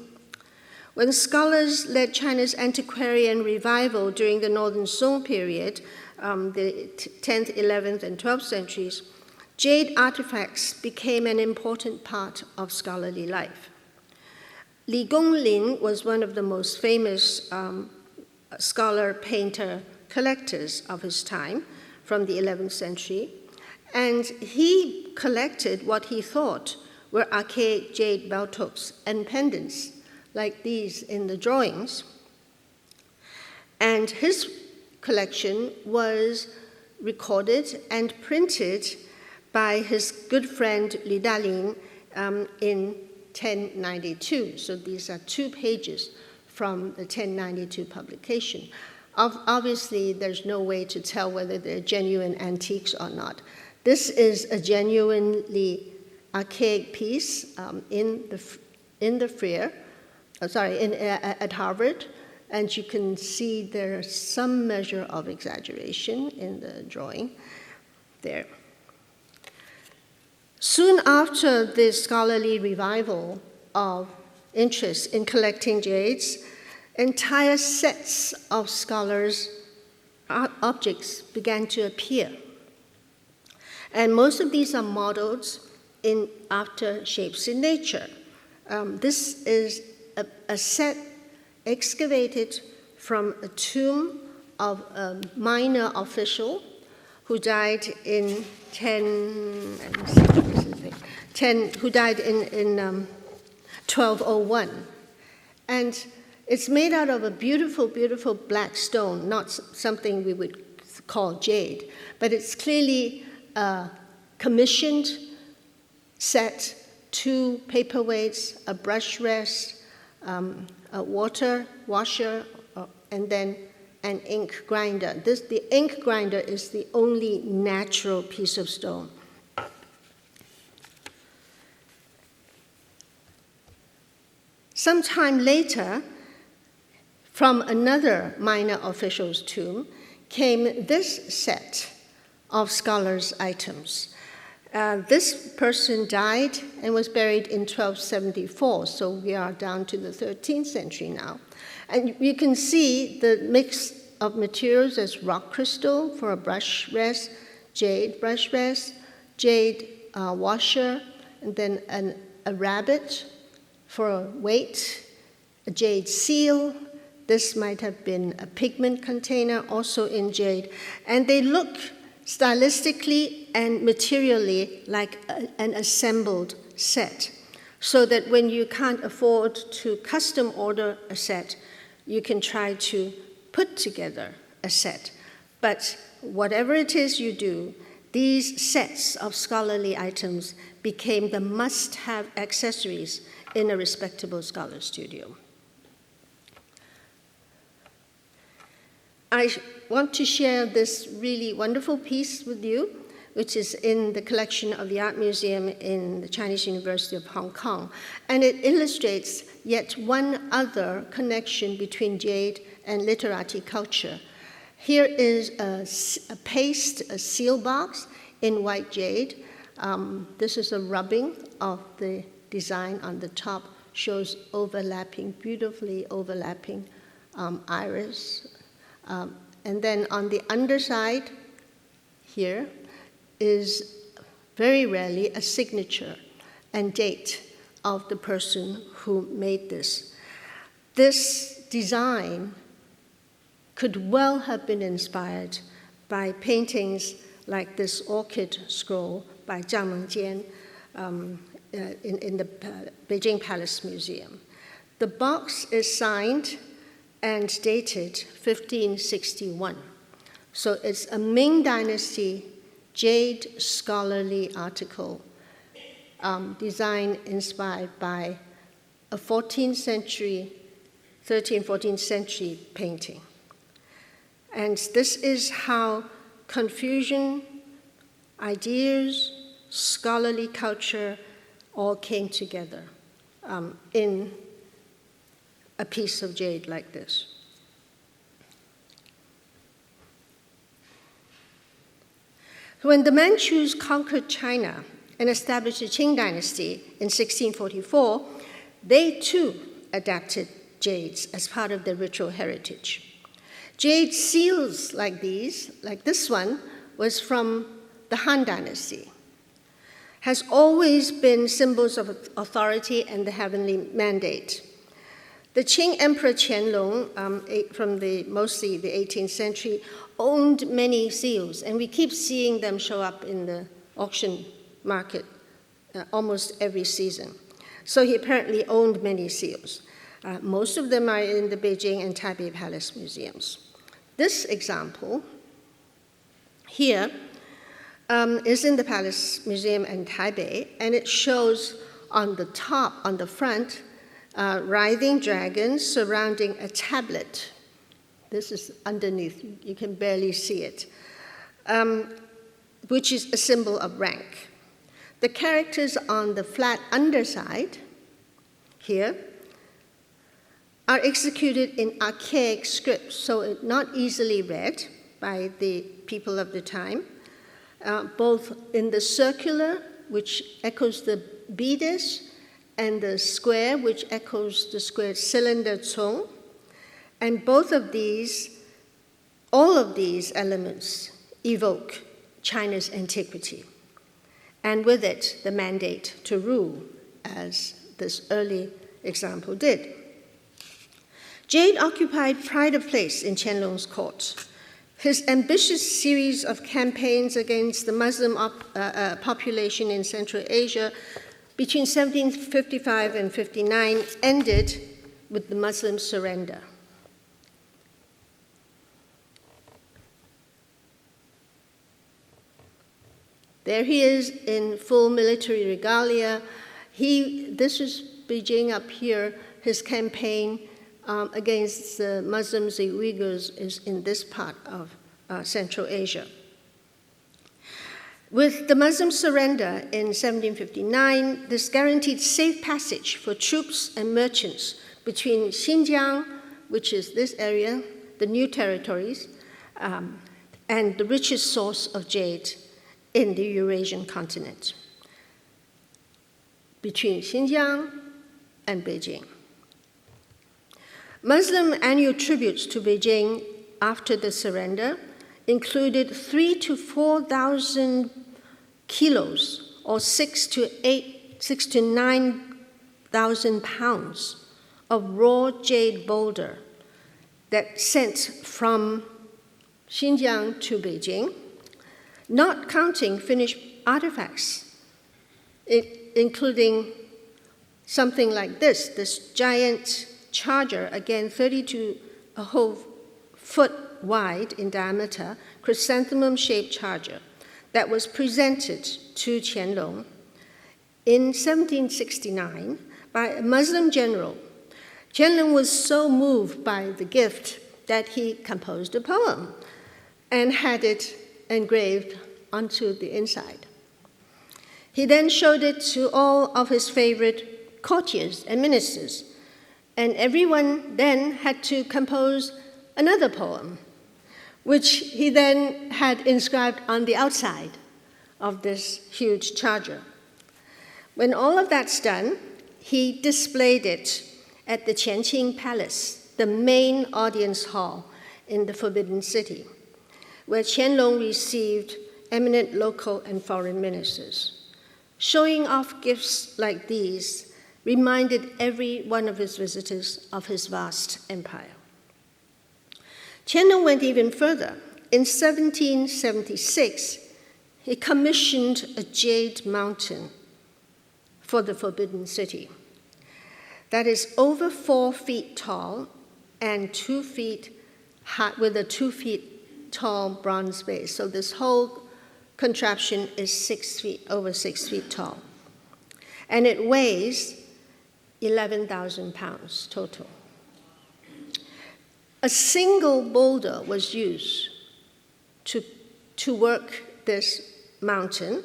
C: When scholars led China's antiquarian revival during the Northern Song period, the 10th, 11th, and 12th centuries, jade artifacts became an important part of scholarly life. Li Gonglin was one of the most famous scholar, painter, collectors of his time from the 11th century, and he collected what he thought were archaic jade belt hooks and pendants, like these in the drawings. And his collection was recorded and printed by his good friend Li Dalin in 1092. So these are 2 pages from the 1092 publication. Obviously, there's no way to tell whether they're genuine antiques or not. This is a genuinely archaic piece in the Freer, at Harvard, and you can see there's some measure of exaggeration in the drawing there. Soon after this scholarly revival of interest in collecting jades, entire sets of scholars' objects began to appear. And most of these are modeled after shapes in nature. This is a set excavated from a tomb of a minor official who died in 1201. And it's made out of a beautiful, beautiful black stone, not something we would call jade, but it's clearly a commissioned set, 2 paperweights, a brush rest, a water washer, and then an ink grinder. The ink grinder is the only natural piece of stone. Sometime later, from another minor official's tomb, came this set of scholars' items. This person died and was buried in 1274, so we are down to the 13th century now. And you can see the mix of materials as rock crystal for a brush rest, jade brush rest, jade washer, and then a rabbit for a weight, a jade seal. This might have been a pigment container, also in jade. And they look stylistically and materially like an assembled set, so that when you can't afford to custom order a set, you can try to put together a set. But whatever it is you do, these sets of scholarly items became the must-have accessories in a respectable scholar studio. I want to share this really wonderful piece with you, which is in the collection of the Art Museum in the Chinese University of Hong Kong. And it illustrates yet one other connection between jade and literati culture. Here is a paste, a seal box in white jade. This is a rubbing of the design on the top, shows overlapping, beautifully overlapping iris. And then on the underside, here is very rarely a signature and date of the person who made this. This design could well have been inspired by paintings like this orchid scroll by Zhang Mengjian in the Beijing Palace Museum. The box is signed and dated 1561. So it's a Ming Dynasty jade scholarly article, design inspired by a 13th, 14th century painting. And this is how Confucian ideas, scholarly culture all came together in a piece of jade like this. When the Manchus conquered China and established the Qing dynasty in 1644, they too adapted jades as part of their ritual heritage. Jade seals like these, like this one, was from the Han dynasty, has always been symbols of authority and the heavenly mandate. The Qing Emperor Qianlong, from mostly the 18th century, owned many seals, and we keep seeing them show up in the auction market almost every season. So he apparently owned many seals. Most of them are in the Beijing and Taipei Palace museums. This example here is in the Palace Museum in Taipei, and it shows on the top, on the front, writhing dragons surrounding a tablet. This is underneath, you can barely see it, which is a symbol of rank. The characters on the flat underside here are executed in archaic script, so it's not easily read by the people of the time, both in the circular, which echoes the bides, and the square, which echoes the square cylinder cong. And both of these, all of these elements evoke China's antiquity, and with it, the mandate to rule, as this early example did. Jade occupied pride of place in Qianlong's court. His ambitious series of campaigns against the Muslim population in Central Asia between 1755 and 59 ended with the Muslim surrender. There he is in full military regalia. This is Beijing up here. His campaign against the Muslims, the Uyghurs, is in this part of Central Asia. With the Muslim surrender in 1759, this guaranteed safe passage for troops and merchants between Xinjiang, which is this area, the new territories, and the richest source of jade in the Eurasian continent, between Xinjiang and Beijing. Muslim annual tributes to Beijing after the surrender included 3,000 to 4,000 kilos, or 6,000 to 9,000 pounds of raw jade boulder that sent from Xinjiang to Beijing, not counting finished artifacts, including something like this giant charger, again 32 a whole foot wide in diameter, chrysanthemum-shaped charger that was presented to Qianlong in 1769 by a Muslim general. Qianlong was so moved by the gift that he composed a poem and had it engraved onto the inside. He then showed it to all of his favorite courtiers and ministers, and everyone then had to compose another poem, which he then had inscribed on the outside of this huge charger. When all of that's done, he displayed it at the Qianqing Palace, the main audience hall in the Forbidden City, where Qianlong received eminent local and foreign ministers. Showing off gifts like these reminded every one of his visitors of his vast empire. Qianlong went even further. In 1776, he commissioned a jade mountain for the Forbidden City that is over 4 feet tall and 2 feet high, with a 2 feet tall bronze base. So this whole contraption is 6 feet, over 6 feet tall. And it weighs 11,000 pounds total. A single boulder was used to work this mountain.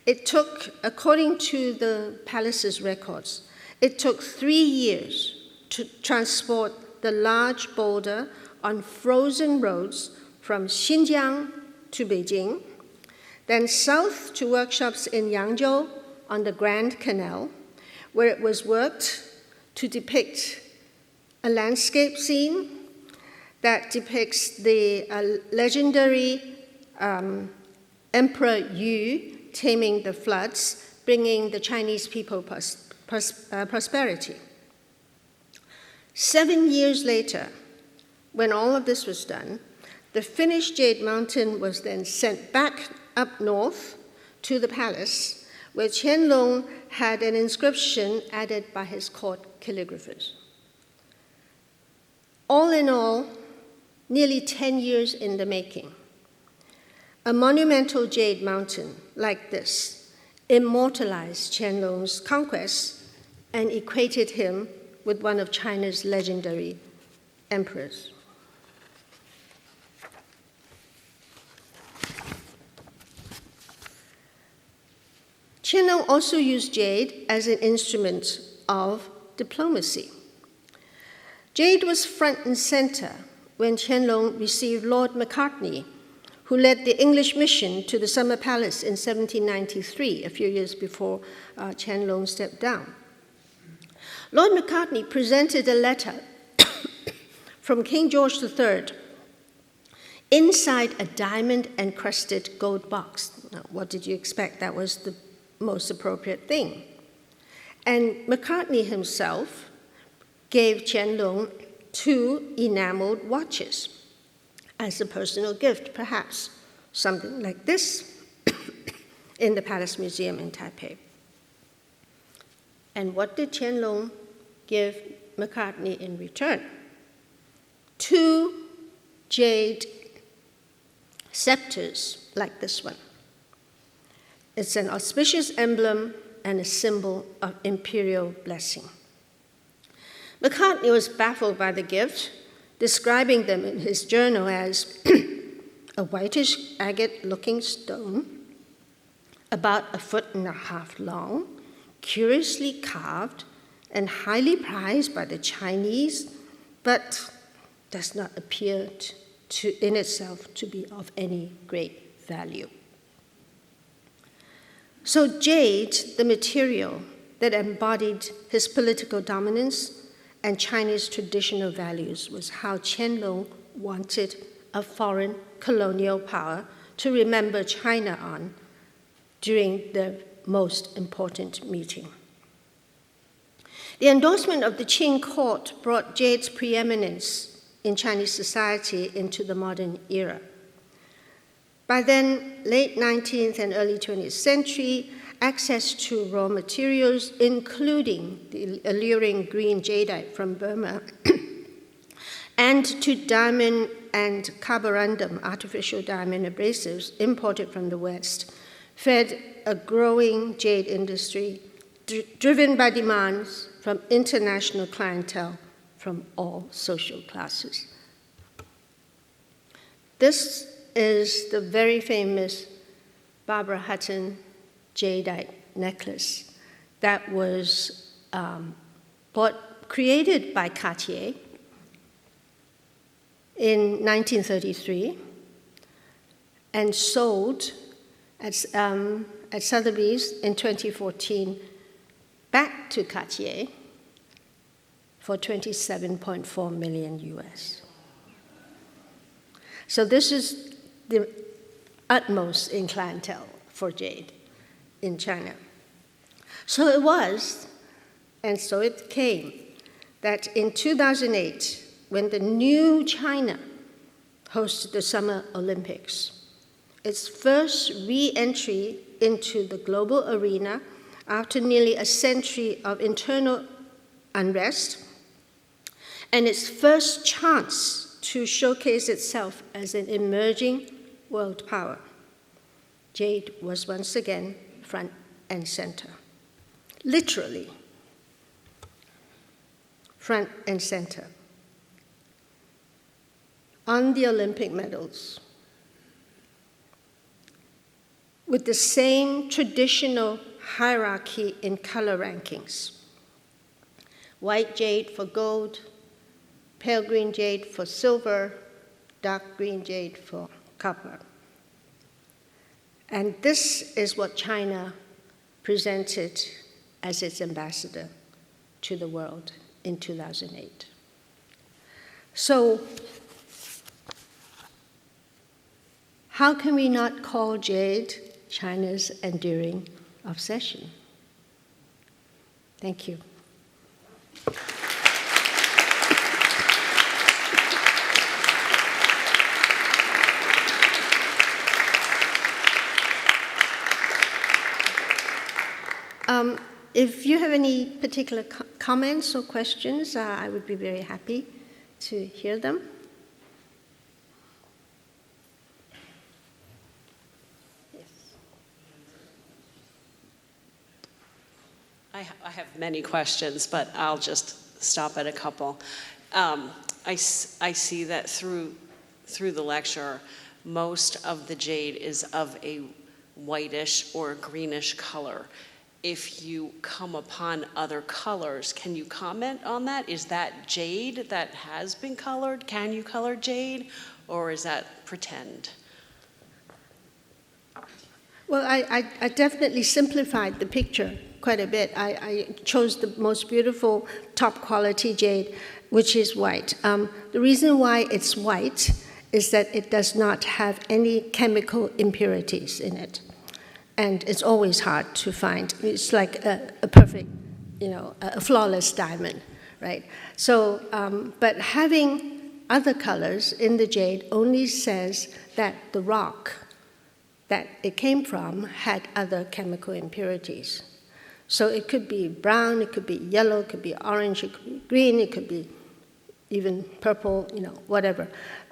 C: It took, according to the palace's records, it took 3 years to transport the large boulder on frozen roads from Xinjiang to Beijing, then south to workshops in Yangzhou on the Grand Canal, where it was worked to depict a landscape scene that depicts the legendary Emperor Yu taming the floods, bringing the Chinese people prosperity. 7 years later, when all of this was done, the finished jade mountain was then sent back up north to the palace, where Qianlong had an inscription added by his court calligraphers. All in all, nearly 10 years in the making, a monumental jade mountain like this immortalized Qianlong's conquests and equated him with one of China's legendary emperors. Qianlong also used jade as an instrument of diplomacy. Jade was front and center when Qianlong received Lord Macartney, who led the English mission to the Summer Palace in 1793, a few years before Qianlong stepped down. Lord Macartney presented a letter from King George III inside a diamond-encrusted gold box. Now, what did you expect? That was the most appropriate thing. And Macartney himself gave Qianlong 2 enameled watches as a personal gift, perhaps something like this in the Palace Museum in Taipei. And what did Qianlong give Macartney in return? 2 jade scepters like this one. It's an auspicious emblem and a symbol of imperial blessing. Macartney was baffled by the gift, describing them in his journal as a whitish agate-looking stone, about 1.5 feet long, curiously carved and highly prized by the Chinese, but does not appear in itself to be of any great value. So jade, the material that embodied his political dominance and Chinese traditional values, was how Qianlong wanted a foreign colonial power to remember China on during the most important meeting. The endorsement of the Qing court brought jade's preeminence in Chinese society into the modern era. By then, late 19th and early 20th century, access to raw materials, including the alluring green jadeite from Burma, and to diamond and carborundum, artificial diamond abrasives imported from the West, fed a growing jade industry driven by demands from international clientele from all social classes. This is the very famous Barbara Hutton jadeite necklace that was created by Cartier in 1933 and sold at Sotheby's in 2014 back to Cartier for $27.4 million US. So this is the utmost in clientele for jade in China. So it was, and so it came, that in 2008, when the new China hosted the Summer Olympics, its first re-entry into the global arena after nearly a century of internal unrest, and its first chance to showcase itself as an emerging world power, jade was once again front and center. Literally, front and center. On the Olympic medals, with the same traditional hierarchy in color rankings. White jade for gold, pale green jade for silver, dark green jade for copper. And this is what China presented as its ambassador to the world in 2008. So, how can we not call jade China's enduring obsession? Thank you. If you have any particular comments or questions, I would be very happy to hear them. Yes.
D: I have many questions, but I'll just stop at a couple. I see that through the lecture, most of the jade is of a whitish or greenish color. If you come upon other colors, can you comment on that? Is that jade that has been colored? Can you color jade, or is that pretend?
C: Well, I definitely simplified the picture quite a bit. I chose the most beautiful top quality jade, which is white. The reason why it's white is that it does not have any chemical impurities in it. And it's always hard to find. It's like a perfect, a flawless diamond, right? So, but having other colors in the jade only says that the rock that it came from had other chemical impurities. So it could be brown, it could be yellow, it could be orange, it could be green, it could be even purple, whatever.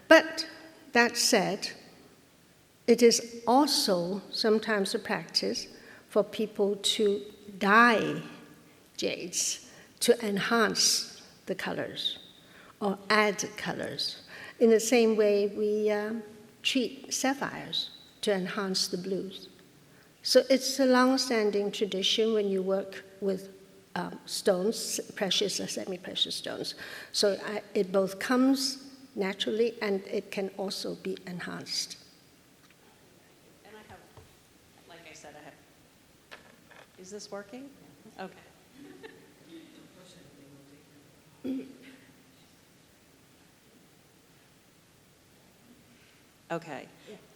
C: But that said, it is also sometimes a practice for people to dye jades to enhance the colors or add colors. In the same way we treat sapphires to enhance the blues. So it's a long-standing tradition when you work with stones, precious or semi-precious stones. So it both comes naturally and it can also be enhanced.
D: And I have, like I said, is this working? Okay. Okay,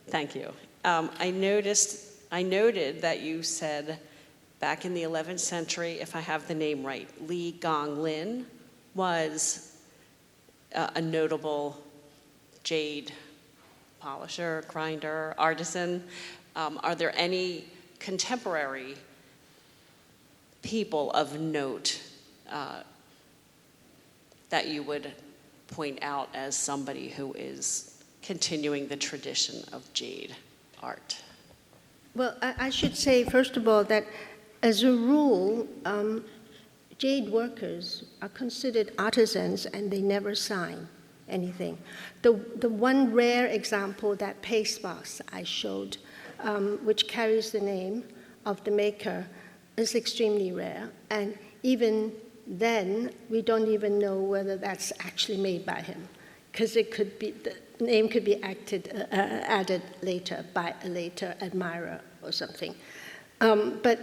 D: thank you. I noted that you said back in the 11th century, if I have the name right, Li Gonglin was a notable jade polisher, grinder, artisan. Are there any contemporary people of note that you would point out as somebody who is continuing the tradition of jade art?
C: Well, I should say, first of all, that as a rule, jade workers are considered artisans and they never sign anything. The one rare example, that paste box I showed, which carries the name of the maker, is extremely rare. And even then, we don't even know whether that's actually made by him, because it could be, the name could be added later by a later admirer or something. But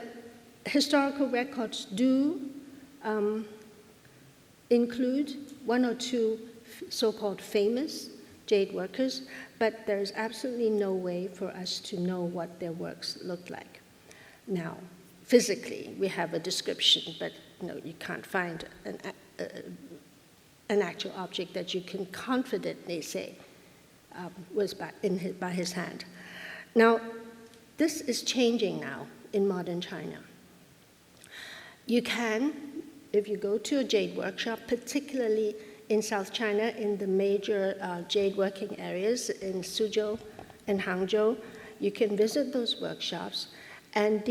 C: historical records do include one or two so-called famous jade workers, but there's absolutely no way for us to know what their works look like. Now, physically, we have a description, but you can't find an actual object that you can confidently say was by his hand. Now, this is changing now in modern China. You can, if you go to a jade workshop, particularly in South China, in the major jade working areas in Suzhou and Hangzhou, you can visit those workshops, and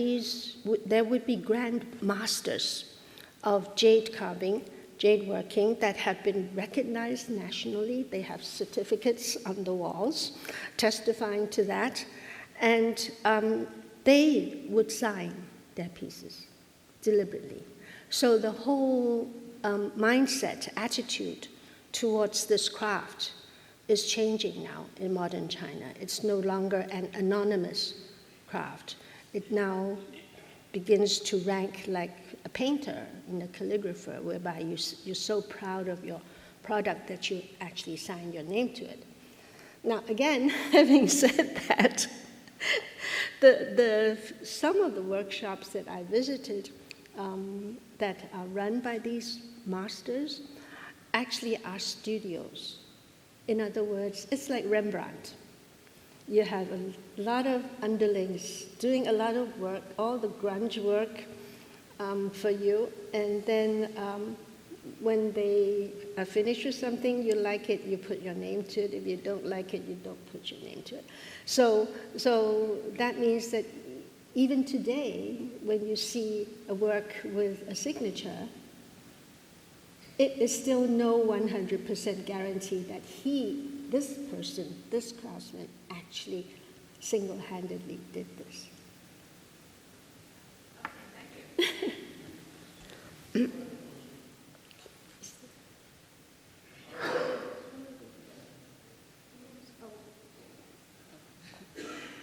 C: there would be grand masters of jade carving, jade working, that have been recognized nationally. They have certificates on the walls testifying to that, and they would sign their pieces deliberately. So the whole mindset, attitude towards this craft is changing now in modern China. It's no longer an anonymous craft. It now begins to rank like a painter and a calligrapher, whereby you're so proud of your product that you actually sign your name to it. Now, again, having said that, some of the workshops that I visited that are run by these masters actually are studios. In other words, it's like Rembrandt. You have a lot of underlings doing a lot of work, all the grunge work for you, and then when they are finished with something, you like it, you put your name to it. If you don't like it, you don't put your name to it. So that means that even today, when you see a work with a signature, it is still no 100% guarantee that this person, this craftsman, actually single-handedly did this.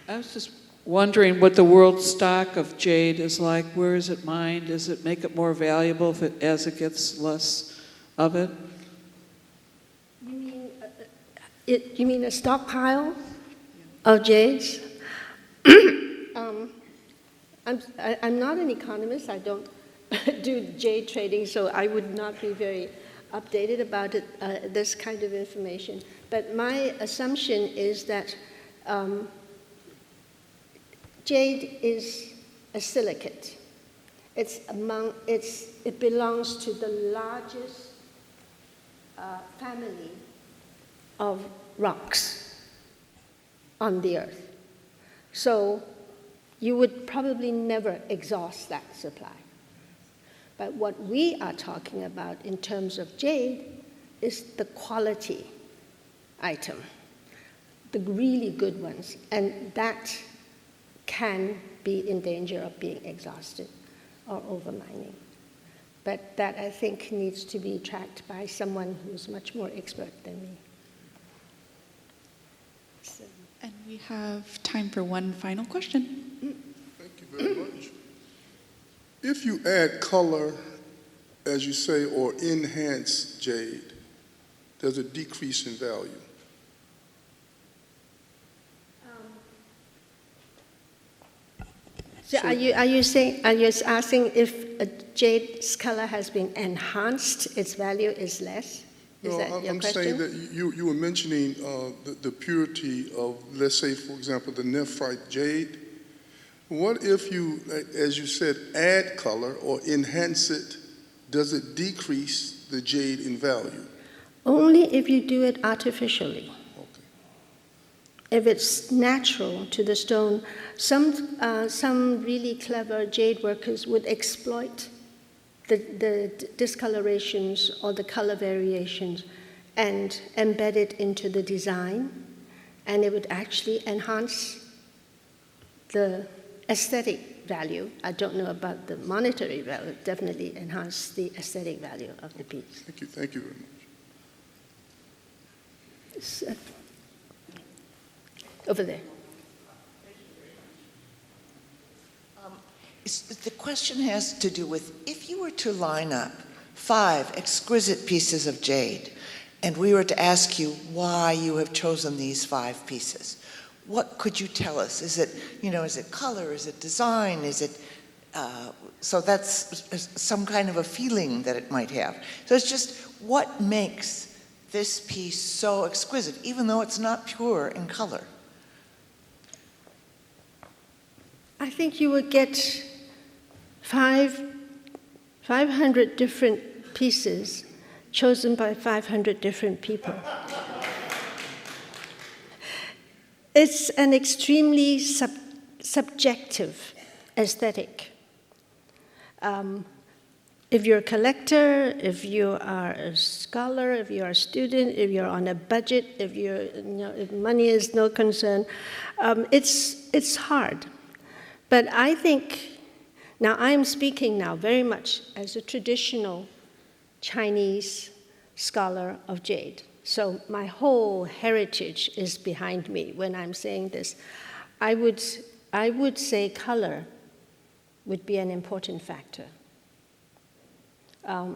E: I was just wondering what the world stock of jade is like. Where is it mined? Does it make it more valuable as it gets less of it?
C: You mean a stockpile of jades? I'm not an economist. I don't do jade trading, so I would not be very updated about this kind of information. But my assumption is that jade is a silicate. It belongs to the largest family of rocks on the earth. So you would probably never exhaust that supply. But what we are talking about in terms of jade is the quality item, the really good ones, and that can be in danger of being exhausted or overmining. But that, I think, needs to be tracked by someone who's much more expert than me. So.
F: And we have time for one final question.
G: Thank you very much. If you add color, as you say, or enhance jade, does it decrease in value?
C: So are you asking if a jade's color has been enhanced, its value is less? Is that your
G: I'm
C: question?
G: saying that you were mentioning the purity of, let's say, for example, the nephrite jade. What if you, as you said, add color or enhance it? Does it decrease the jade in value?
C: Only if you do it artificially.
G: Okay.
C: If it's natural to the stone, some really clever jade workers would exploit the discolorations or the color variations and embed it into the design, and it would actually enhance the aesthetic value. I don't know about the monetary value, definitely enhance the aesthetic value of the piece.
G: Thank you very much.
C: Over there.
H: The question has to do with, if you were to line up 5 exquisite pieces of jade and we were to ask you why you have chosen these 5 pieces, what could you tell us? Is it, is it color? Is it design? Is it, so that's some kind of a feeling that it might have. So it's just what makes this piece so exquisite, even though it's not pure in color?
C: I think you would get 500 different pieces chosen by 500 different people. It's an extremely subjective aesthetic. If you're a collector, if you are a scholar, if you're a student, if you're on a budget, if money is no concern, it's hard. But I think, now I'm speaking now very much as a traditional Chinese scholar of jade. So my whole heritage is behind me when I'm saying this. I would say color would be an important factor.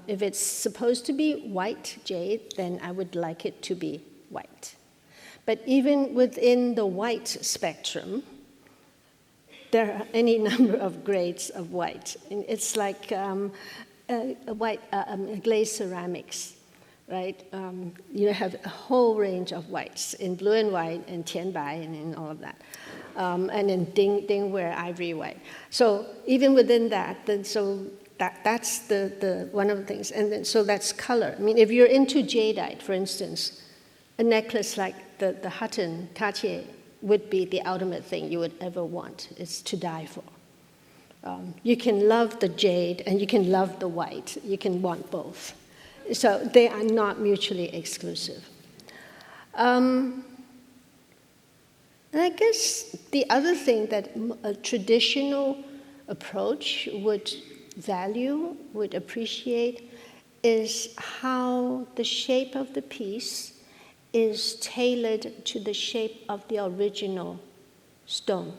C: If it's supposed to be white jade, then I would like it to be white. But even within the white spectrum, there are any number of grades of white. And it's like glazed ceramics, right? You have a whole range of whites in blue and white and tianbai and in all of that. And in dingware, ivory white. So even within that, then that's the one of the things. And then, so that's color. I mean, if you're into jadeite, for instance, a necklace like the Hutton Cartier would be the ultimate thing you would ever want. It's to die for. You can love the jade and you can love the white. You can want both. So they are not mutually exclusive. And I guess the other thing that a traditional approach would value, would appreciate, is how the shape of the piece is tailored to the shape of the original stone.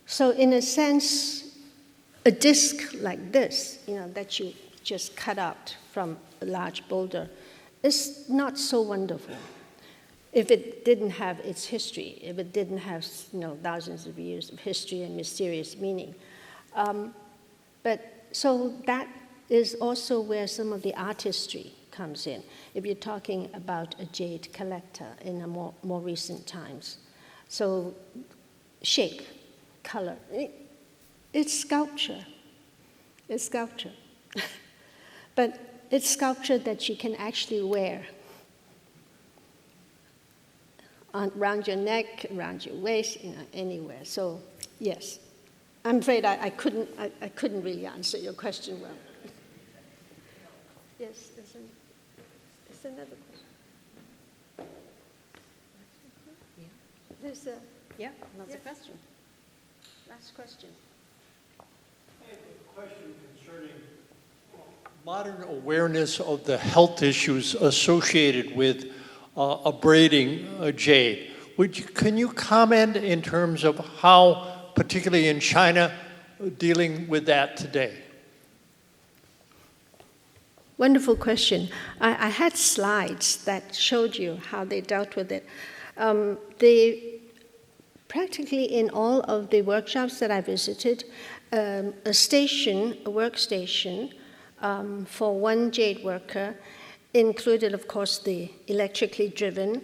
C: So in a sense, a disc like this, that you just cut out from a large boulder, is not so wonderful if it didn't have its history, if it didn't have thousands of years of history and mysterious meaning. But so that is also where some of the artistry comes in, if you're talking about a jade collector in the more recent times. So shape, color, it's sculpture. It's sculpture. But it's sculpture that you can actually wear around your neck, around your waist, anywhere. So yes, I'm afraid I couldn't really answer your question well. Yes, is another question? Yeah. There's another question. Last question.
I: I have a question concerning modern awareness of the health issues associated with abrading jade. Can you comment in terms of how, particularly in China, dealing with that today?
C: Wonderful question. I had slides that showed you how they dealt with it. Practically in all of the workshops that I visited, a workstation for one jade worker included, of course, the electrically driven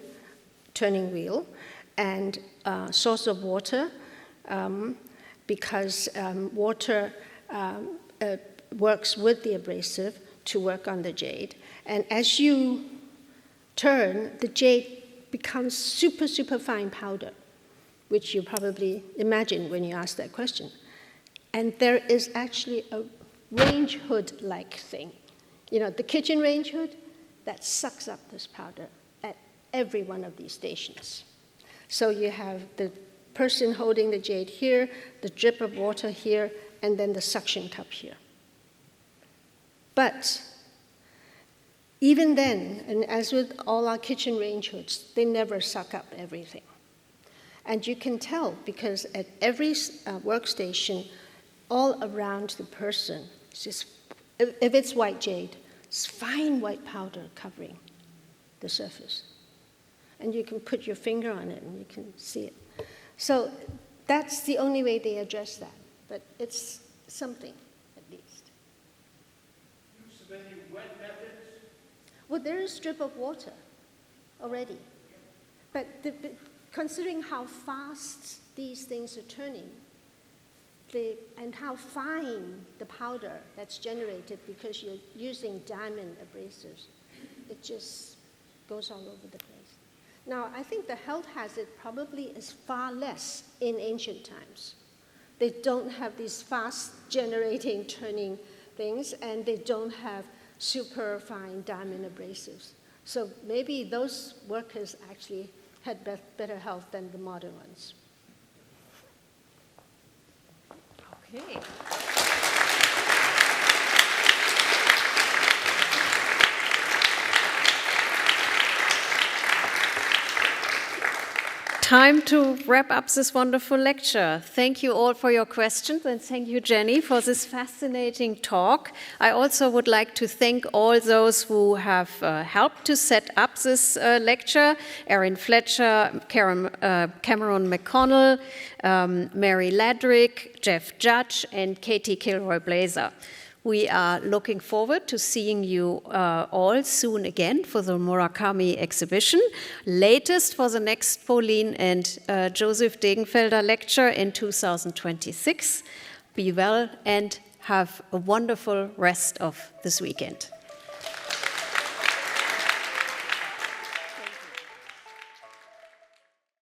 C: turning wheel and source of water, because water works with the abrasive to work on the jade. And as you turn, the jade becomes super, super fine powder, which you probably imagine when you ask that question. And there is actually a range hood-like thing. The kitchen range hood that sucks up this powder at every one of these stations. So you have the person holding the jade here, the drip of water here, and then the suction cup here. But even then, and as with all our kitchen range hoods, they never suck up everything. And you can tell because at every workstation, all around the person, if it's white jade, it's fine white powder covering the surface. And you can put your finger on it and you can see it. So that's the only way they address that. But it's something, at least.
I: Use of any wet methods?
C: Well, there is a strip of water already. But considering how fast these things are turning, and how fine the powder that's generated because you're using diamond abrasives, it just goes all over the place. Now, I think the health hazard probably is far less in ancient times. They don't have these fast generating, turning things, and they don't have super fine diamond abrasives. So maybe those workers actually had better health than the modern ones.
A: Okay.
B: Time to wrap up this wonderful lecture. Thank you all for your questions, and thank you, Jenny, for this fascinating talk. I also would like to thank all those who have helped to set up this lecture: Erin Fletcher, Cameron McConnell, Mary Ladrick, Jeff Judge, and Katie Kilroy-Blazer. We are looking forward to seeing you all soon again for the Murakami exhibition, latest for the next Pauline and Joseph Degenfelder lecture in 2026. Be well and have a wonderful rest of this weekend.